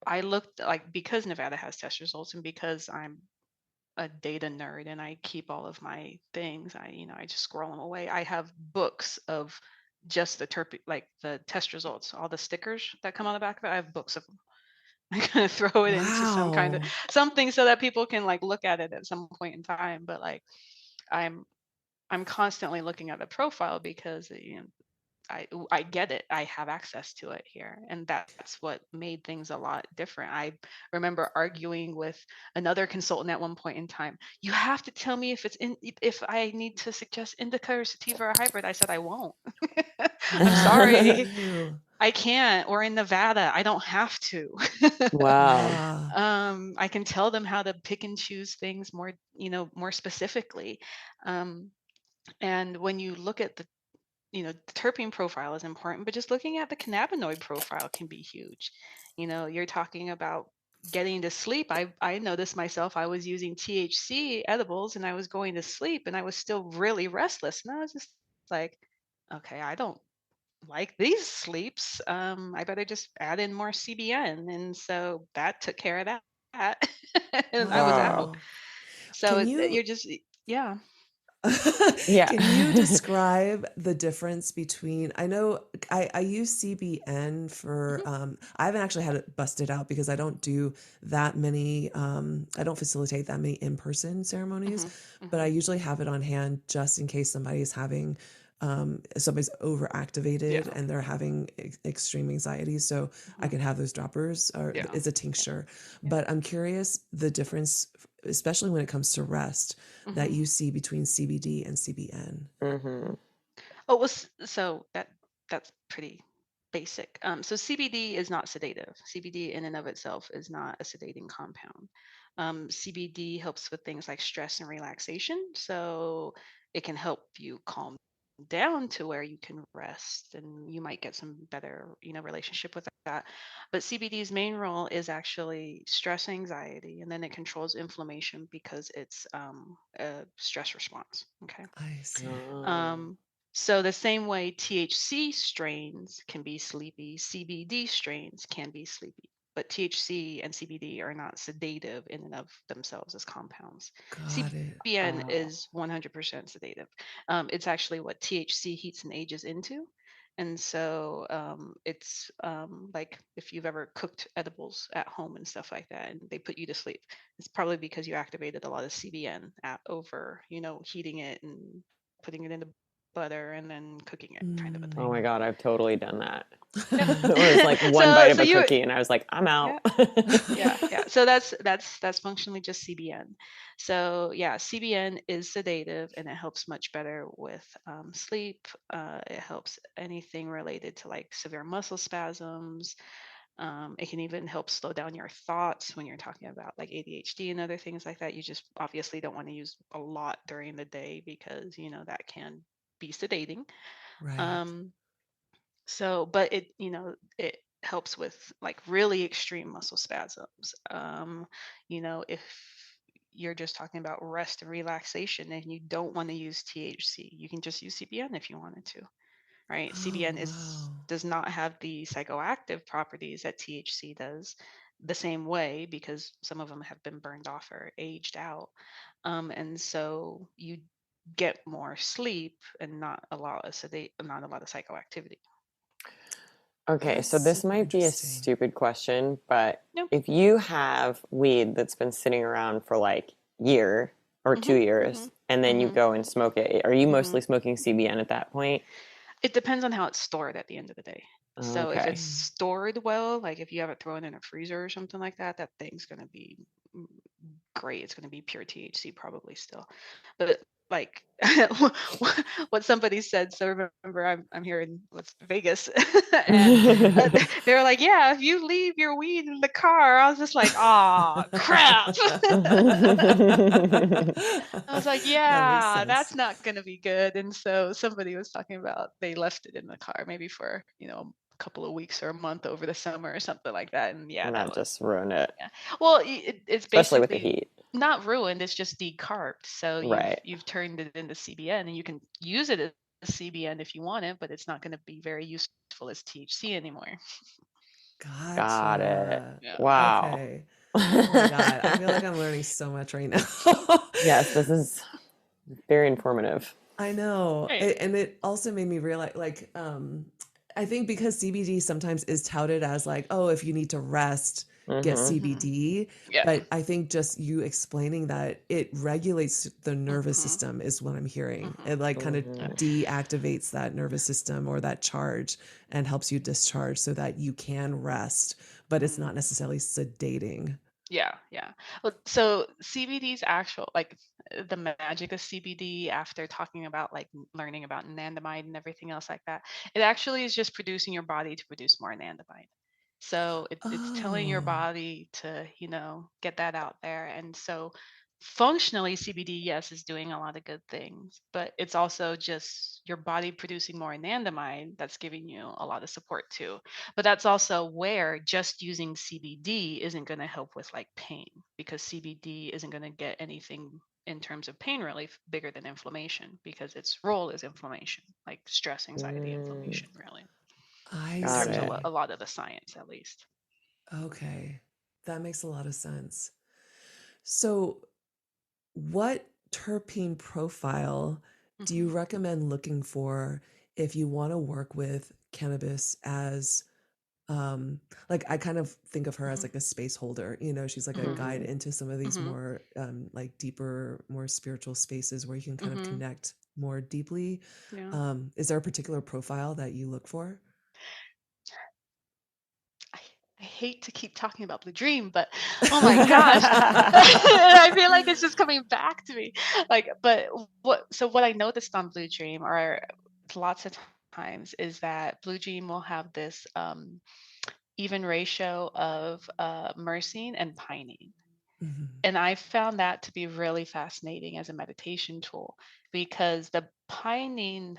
I looked, like, because Nevada has test results, and because I'm a data nerd and I keep all of my things, I just scroll them away. I have books of just the like the test results, all the stickers that come on the back of it. I have books of them. I'm gonna throw it into some kind of Wow. something so that people can like look at it at some point in time. But like, I'm I'm constantly looking at the profile because I get it. I have access to it here, and that's what made things a lot different. I remember arguing with another consultant at one point in time. You have to tell me if I need to suggest indica or sativa or hybrid. I said I won't. I'm sorry, Ew. I can't. Or in Nevada, I don't have to. Wow. Ah. I can tell them how to pick and choose things more, more specifically. Um, and when you look at the terpene profile is important, but just looking at the cannabinoid profile can be huge. You're talking about getting to sleep. I noticed myself, I was using THC edibles and I was going to sleep and I was still really restless. And I was just like, okay, I don't like these sleeps. I better just add in more CBN. And so that took care of that. And I was out. Wow. So Can you you're just, yeah. Yeah. Can you describe the difference between, I know I use CBN for, Mhm, I haven't actually had it busted out because I don't do that many, I don't facilitate that many in-person ceremonies, mhm, but I mhm. usually have it on hand just in case somebody's having, somebody's overactivated Yeah. and they're Yeah. having extreme anxiety. So I Mhm. can have those droppers, or Yeah. it's a Yeah. tincture. Yeah. But I'm curious the difference, especially when it comes to rest, that Mhm. you see between CBD and CBN. Hmm. Oh, well, so that's pretty basic. So CBD is not sedative. CBD in and of itself is not a sedating compound. CBD helps with things like stress and relaxation. So it can help you calm down to where you can rest and you might get some better, relationship with that. But CBD's main role is actually stress anxiety, and then it controls inflammation because it's a stress response. Okay. I see. Oh. Um, so the same way THC strains can be sleepy, CBD strains can be sleepy. But THC and CBD are not sedative in and of themselves as compounds. Got it. CBN Oh. is 100% sedative. It's actually what THC heats and ages into. And so it's like if you've ever cooked edibles at home and stuff like that, and they put you to sleep, it's probably because you activated a lot of CBN over, heating it and putting it in the butter and then cooking it, kind of a thing. Oh my Mm. God, I've totally done that. Yep. It was like one bite so of so a you cookie and I was like, I'm yeah. out. Yeah. So that's functionally just CBN. So yeah, CBN is sedative and it helps much better with sleep. It helps anything related to like severe muscle spasms. It can even help slow down your thoughts when you're talking about like ADHD and other things like that. You just obviously don't want to use a lot during the day because that can be sedating. Right. Um, but it helps with like really extreme muscle spasms. If you're just talking about rest and relaxation and you don't want to use THC, you can just use CBN if you wanted to, right? Oh, CBN wow. does not have the psychoactive properties that THC does the same way because some of them have been burned off or aged out. And so you get more sleep and not a lot of psychoactivity. Okay, That's so this super might be a interesting. stupid question, but No. if you have weed that's been sitting around for like year or Mhm. 2 years Mhm. and then you Mhm. go and smoke it, are you Mhm. mostly smoking CBN at that point? It depends on how it's stored at the end of the day. So if it's Okay. Mm. stored well, like if you have it thrown in a freezer or something like that, that thing's gonna be mm, great. It's gonna be pure THC probably still. But like what somebody said, so remember I'm here in Vegas and they were like, yeah, if you leave your weed in the car, I was just like, oh crap. I was like, That makes yeah, that's sense. not going to be good. And so somebody was talking about they left it in the car maybe for, a couple of weeks or a month over the summer or something like that. And yeah, And that that was, just ruined it, yeah. Well, it's especially with the basically heat. not ruined, it's just decarbed. So you've Right. you've turned it into CBN and you can use it as CBN if you want it, but it's not going to be very useful as THC anymore. Got it. Gotcha. Yeah. Wow. Okay. Oh my God. I feel like I'm learning so much right now. Yes, this is very informative. I know. Right. And it also made me realize, like, I think because CBD sometimes is touted as like, oh, if you need to rest, get Hmm. Hmm. CBD. Yeah. But I think just you explaining that it regulates the nervous Hmm. system is what I'm hearing. Hmm. It like kind of Yeah. Hmm. deactivates that nervous system or that charge and helps you discharge so that you can rest, but it's not Mhm. necessarily sedating. Yeah, yeah. Well, so CBD's actual like the magic of CBD after talking about like learning about anandamide and everything else like that, it actually is just producing your body to produce more anandamide. So it's telling your Oh, body to, get that out there. And so functionally CBD, yes, is doing a lot of good things, but it's also just your body producing more anandamide that's giving you a lot of support too. But that's also where just using CBD isn't going to help with like pain because CBD isn't going to get anything in terms of pain relief bigger than inflammation because its role is inflammation, like stress, anxiety, Mm, inflammation, really, I in got terms of it. see. a lot of the science, at least. Okay. That makes a lot of sense. So, what terpene profile do you Mhm. recommend looking for if you want to work with cannabis as like I kind of think of her as Mhm. like a space holder, she's like a Mhm. guide into some of these Mhm. more like deeper, more spiritual spaces where you can kind of Mhm. connect more deeply. Yeah. Is there a particular profile that you look for? I, I hate to keep talking about Blue Dream, but oh my gosh. I feel like it's just coming back to me. But what I noticed on Blue Dream are lots of times is that Blue Dream will have this even ratio of myrcene and pinene. Mhm. And I found that to be really fascinating as a meditation tool because the pinene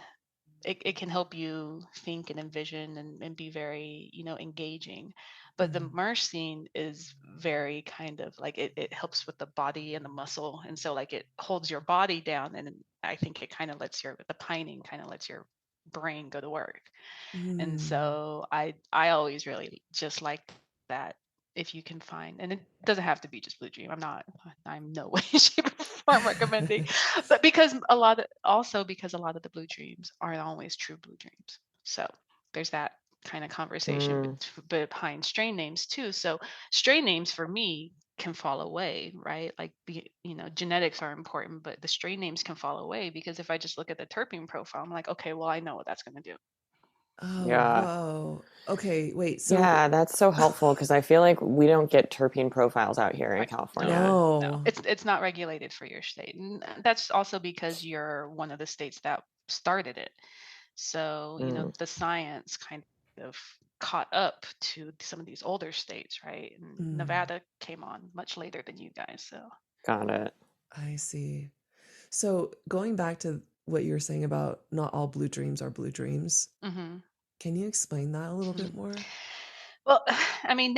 it can help you think and envision and be very engaging, but the Mhm. myrcene is very kind of like it helps with the body and the muscle, and so like it holds your body down, and I think it kind of lets the pining kind of lets your brain go to work. And Mm. so I always really just like that, if you can find, and it doesn't have to be just Blue Dream. I'm no way, shape, or form recommending, but because a lot of the Blue Dreams aren't always true Blue Dreams. So there's that kind of conversation Mm, behind strain names too. So strain names for me can fall away, right? Like genetics are important, but the strain names can fall away because if I just look at the terpene profile, I'm like, okay, well, I know what that's going to do. Oh, yeah. whoa. Okay, wait. So Yeah, that's so helpful because I feel like we don't get terpene profiles out here in Right. No, California. no. no. It's not regulated for your state. And that's also because you're one of the states that started it. So, Mm, the science kind of caught up to some of these older states, right? And Mm, Nevada came on much later than you guys. So, got it. I see. So going back to what you were saying about not all blue dreams are blue dreams, hmm can you explain that a little bit more? well, I mean,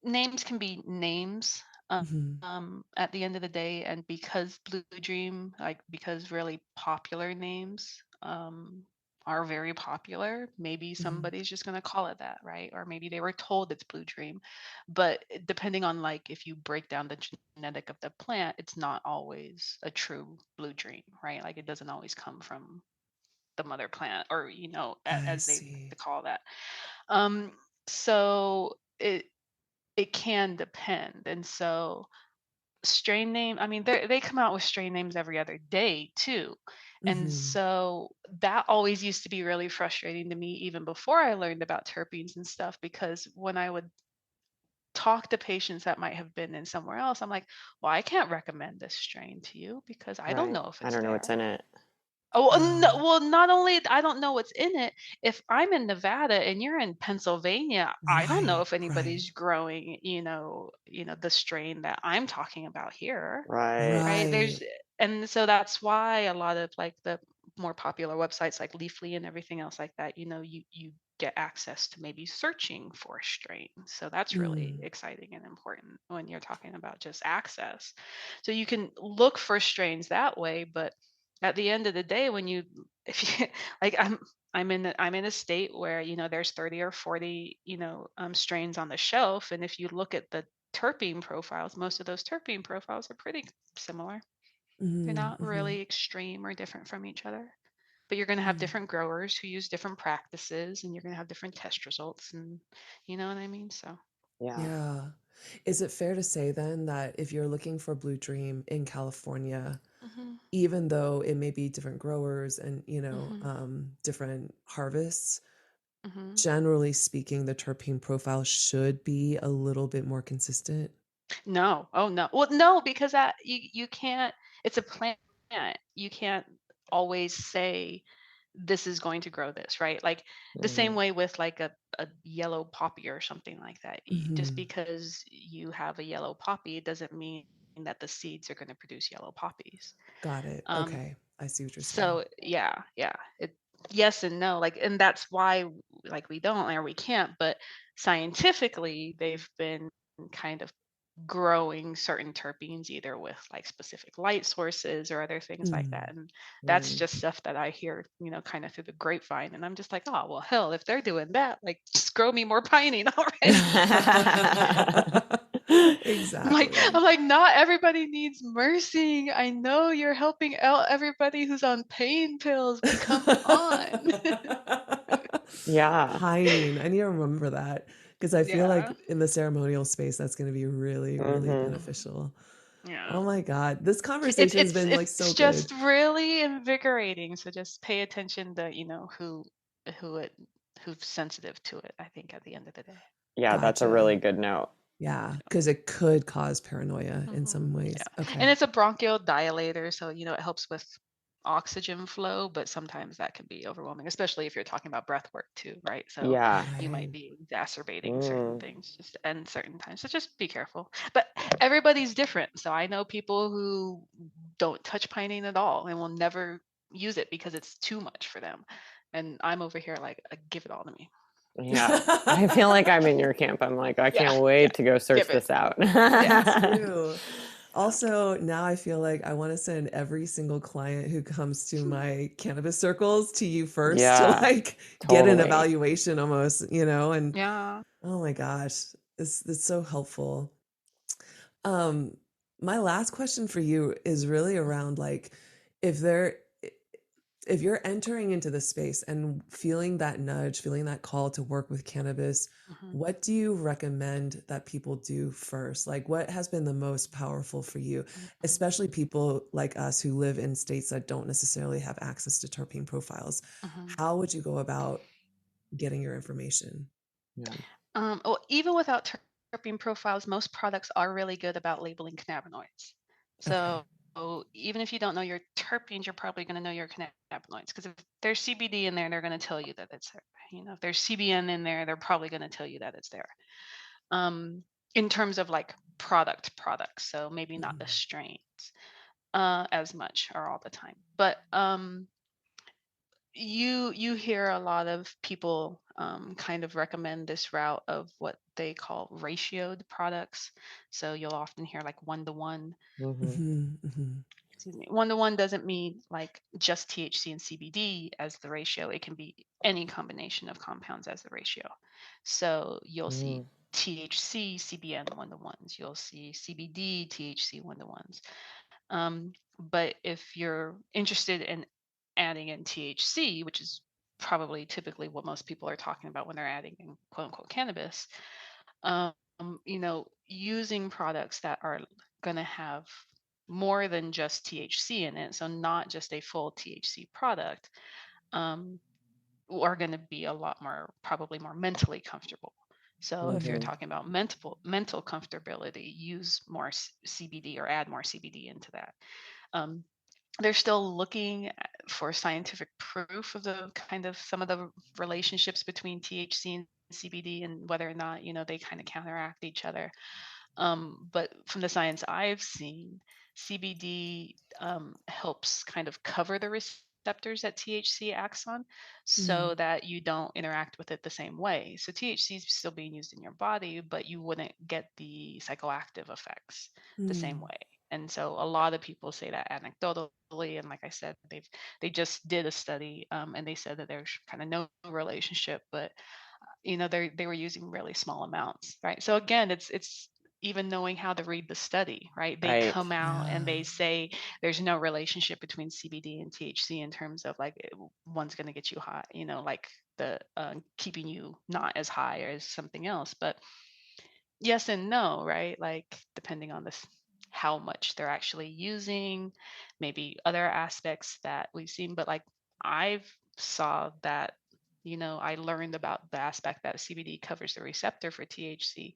names can be names. Hmm. At the end of the day, and because Blue Dream, like because really popular names are very popular, maybe Hmm. somebody's just going to call it that, right? Or maybe they were told it's Blue Dream. But depending on like if you break down the genetic of the plant, it's not always a true Blue Dream, right? Like it doesn't always come from the mother plant, or I as they like see. to call that. Um, so it can depend, and so strain name, I mean, they come out with strain names every other day too. And Hmm. so that always used to be really frustrating to me even before I learned about terpenes and stuff, because when I would talk to patients that might have been in somewhere else, I'm like, well, I can't recommend this strain to you because I don't Right. know if I it's don't know what's there. in it. Oh, well, no, Oh, well, not only I don't know what's in it, if I'm in Nevada and you're in Pennsylvania, I don't know right, if right, anybody's growing, the strain that I'm talking about here, Right. right? right. And so that's why a lot of like the more popular websites like Leafly and everything else like that, you get access to maybe searching for a strain. So that's really Mm, exciting and important when you're talking about just access. So you can look for strains that way, but at the end of the day, when you if you like I'm in a state where there's 30 or 40 strains on the shelf, and if you look at the terpene profiles, most of those terpene profiles are pretty similar. They're mm, not hmm, really extreme or different from each other. But you're going to have mm. different growers who use different practices, and you're going to have different test results, and you know what I mean? So, Yeah. Yeah. Is it fair to say then that if you're looking for Blue Dream in California, hmm even though it may be different growers and, hmm different harvests, hmm generally speaking, the terpene profile should be a little bit more consistent? No. Oh no. Well, no, because that you can't. It's a plant. You can't always say this is going to grow this, right? Like the same Mm, way with like a yellow poppy or something like that. Just Hmm. because you have a yellow poppy, it doesn't mean that the seeds are going to produce yellow poppies. Got it. Um, Okay. I see what you're saying. so yeah. Yes and no. Like, and that's why like we don't or we can't. But scientifically, they've been kind of growing certain terpenes either with like specific light sources or other things like Mm. that, and that's mm. just stuff that I hear kind of through the grapevine, and I'm just like, oh well, hell, if they're doing that, like just grow me more pinene already. Exactly. I'm like, not everybody needs mercy. I know you're helping out everybody who's on pain pills, but come on. Yeah. Pining. I need to remember that because I feel like Yeah. in the ceremonial space, that's going to be really, really Hmm. beneficial. Yeah. Oh my God. This It's conversation's it's been like so it's good. just really invigorating. So just pay attention to, who it who's sensitive to it, I think at the end of the day. Yeah, that's a Gotcha. really good note. Yeah, because it could cause paranoia in Hmm. some ways. Yeah. And Okay. it's a bronchial dilator, so it helps with oxygen flow, but sometimes that can be overwhelming, especially if you're talking about breath work too, right? So Yeah. you might Right. be exacerbating certain Mm. things just and certain times. So just be careful. But everybody's different. So I know people who don't touch pinene at all and will never use it because it's too much for them. And I'm over here like, give it all to me. Yeah. I feel like I'm in your camp. I'm like, I Yeah, can't yeah, wait to go search give it. this out. Yeah. Me too. Yeah. Also, now I feel like I want to send every single client who comes to my cannabis circles to you first to Yeah, like get an totally. evaluation almost, and Yeah. oh my gosh, it's so helpful. Um, my last question for you is really around like if there if you're entering into the space and feeling that nudge, feeling that call to work with cannabis, Mhm. what do you recommend that people do first? Like, what has been the most powerful for you, Mhm. especially people like us who live in states that don't necessarily have access to terpene profiles? Mhm. How would you go about getting your information? Yeah. Well, even without terpene profiles, most products are really good about labeling cannabinoids. Okay. So even if you don't know your terpenes, you're probably going to know your cannabinoids because if there's CBD in there, they're going to tell you that it's there. If there's CBN in there, they're probably going to tell you that it's there. Um, in terms of like products, so maybe not the Mhm. strains as much or all the time, but you hear a lot of people kind of recommend this route of what they call ratioed products. So you'll often hear like 1-to-1. Hmm. Mhm, mhm, Excuse me. 1-to-1 doesn't mean like just THC and CBD as the ratio. It can be any combination of compounds as the ratio. So you'll see Mm. THC, CBN 1-to-1s. You'll see CBD, THC 1-to-1s. But if you're interested in adding in THC, which is probably typically what most people are talking about when they're adding in quote unquote cannabis, um, using products that are going to have more than just THC in it, so not just a full THC product, um, are going to be a lot more, probably more mentally comfortable. So if you're mhm, Hmm. talking about mental comfortability, use more CBD or add more CBD into that. Um, they're still looking for scientific proof of the kind of some of the relationships between THC and CBD and whether or not they kind of counteract each other. But from the science I've seen, CBD helps kind of cover the receptors that THC acts on so mhm, that you don't interact with it the same way. So THC is still being used in your body, but you wouldn't get the psychoactive effects the same mm, way. And so a lot of people say that anecdotally, and like I said, they just did a study, and they said that there's kind of no relationship, but they were using really small amounts, right? So again, it's even knowing how to read the study, right? They Right. come out and yeah. they say there's no relationship between CBD and THC in terms of like one's going to get you high, like the keeping you not as high as something else. But yes and no, right? Like depending on this, how much they're actually using, maybe other aspects that we've seen. But like I've saw that, I learned about the aspect that CBD covers the receptor for THC.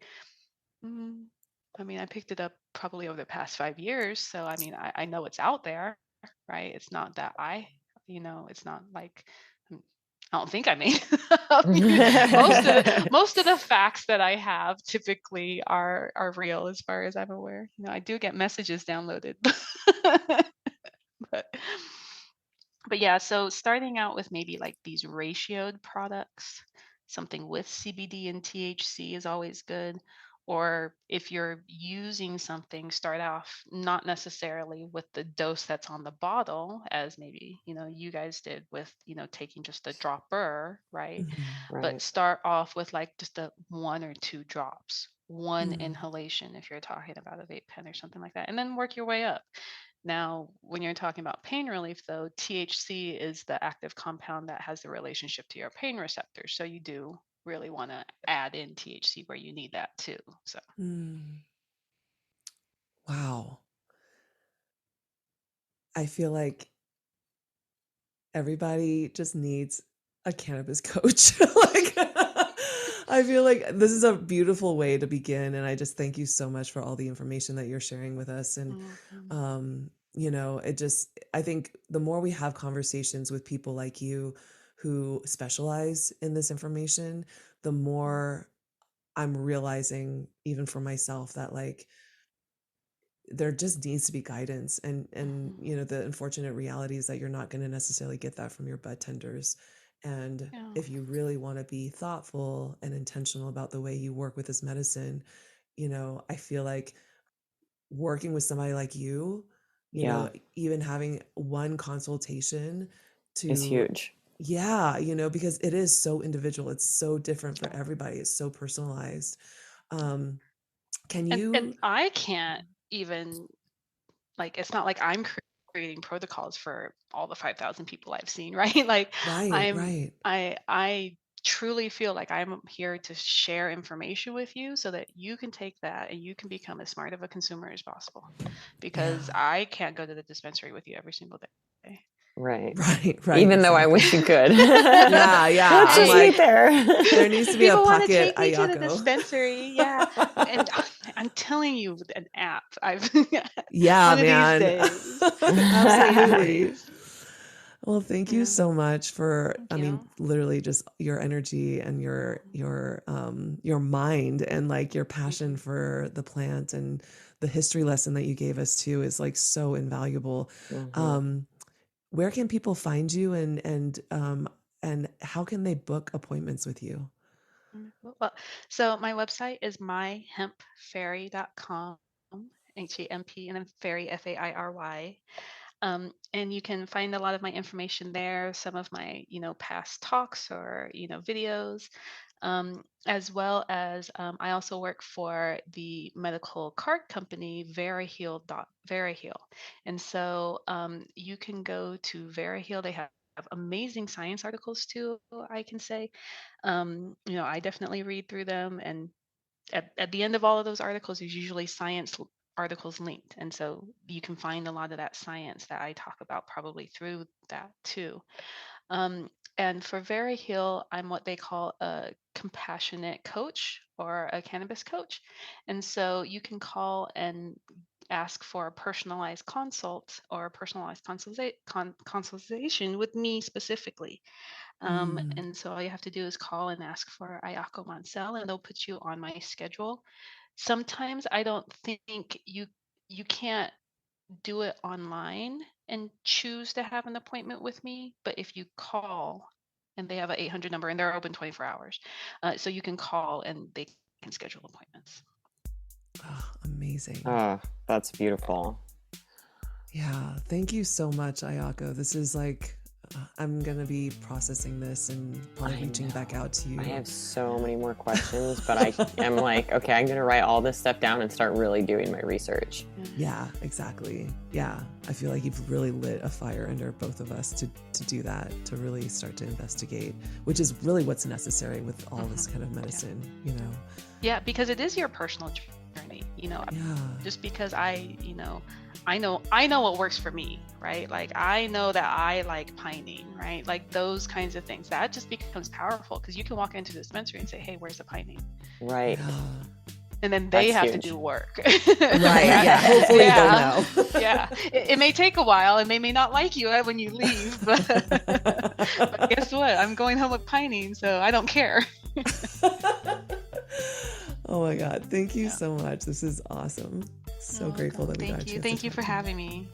Mm, I mean, I picked it up probably over the past 5 years. So I mean, I know it's out there, right? It's not that it's not like mm, I don't think I made it up. Most of the facts that I have typically are real as far as I'm aware. I do get messages downloaded. but but yeah, so starting out with maybe like these ratioed products, something with CBD and THC is always good. Or if you're using something, start off not necessarily with the dose that's on the bottle, as maybe, you guys did with, taking just a dropper, right? Mhm, But Right. start off with like just a 1 or 2 drops, one inhalation if you're talking about a vape pen or something like that, and then work your way up. Now, when you're talking about pain relief, though, THC is the active compound that has the relationship to your pain receptors. So you do really want to add in THC where you need that too. So, Wow. I feel like everybody just needs a cannabis coach. Like, I feel like this is a beautiful way to begin. And I just thank you so much for all the information that you're sharing with us. And, you know, I think the more we have conversations with people like you who specialize in this information, the more I'm realizing, even for myself, that like, there just needs to be guidance, and you know, the unfortunate reality is that you're not going to necessarily get that from your bud tenders. And if you really want to be thoughtful and intentional about the way you work with this medicine, you know, I feel like working with somebody like you know, even having one consultation is huge. Yeah, you know, because it is so individual, it's so different for everybody, it's so personalized. Can you and I can't even, like, it's not like I'm creating protocols for all the 5,000 people I've seen, right? Like, right. I truly feel like I'm here to share information with you so that you can take that and you can become as smart of a consumer as possible, because I can't go to the dispensary with you every single day. Right. Even though I wish you could. Yeah. Let's just meet there. There needs to be a People want to pocket take me to the Ayako. dispensary, yeah. And I'm telling you, with an app, I've Yeah, one man. of these days. Absolutely. Well, thank you so much for, Thank you. literally just your energy and your mind and like your passion for the plant, and the history lesson that you gave us too is like so invaluable. Where can people find you, and how can they book appointments with you? Well, so my website is myhempfairy.com, HEMP, and then fairy, FAIRY. And you can find a lot of my information there, some of my, past talks or, videos, as well as I also work for the medical card company, Veriheal. And so you can go to Veriheal. They have amazing science articles too, I can say. I definitely read through them. And at the end of all of those articles, there's usually science articles linked. And so you can find a lot of that science that I talk about probably through that too. And for Very Heal, I'm what they call a compassionate coach or a cannabis coach. And so you can call and ask for a personalized consult or a personalized consultation with me specifically. And so all you have to do is call and ask for Ayako Mansell, and they'll put you on my schedule. Sometimes I don't think you can't do it online and choose to have an appointment with me, but if you call, and they have an 800 number and they're open 24 hours, so you can call and they can schedule appointments. Oh, amazing. Oh, that's beautiful. Yeah, thank you so much, Ayako. This is like, I'm going to be processing this and probably reaching back out to you. I have so many more questions, but I am like, okay, I'm going to write all this stuff down and start really doing my research. Yeah, exactly. Yeah, I feel like you've really lit a fire under both of us to do that, to really start to investigate, which is really what's necessary with all this kind of medicine, you know? Yeah, because it is your personal journey, just because I know what works for me, right? Like, I know that I like pining, right? Like those kinds of things. That just becomes powerful because you can walk into the dispensary and say, hey, where's the pining? Right. Yeah. And then they That's have huge. to do work. Right. Yeah. Hopefully they'll know. Yeah. It may take a while and they may not like you when you leave, but guess what? I'm going home with pining, so I don't care. Oh my God. Thank you so much. This is awesome. So grateful that we got a chance. Thank you for having me.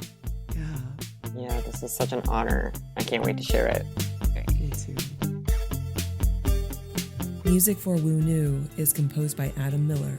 Yeah. This is such an honor. I can't wait to share it. Me too. Music for Woo New is composed by Adam Miller.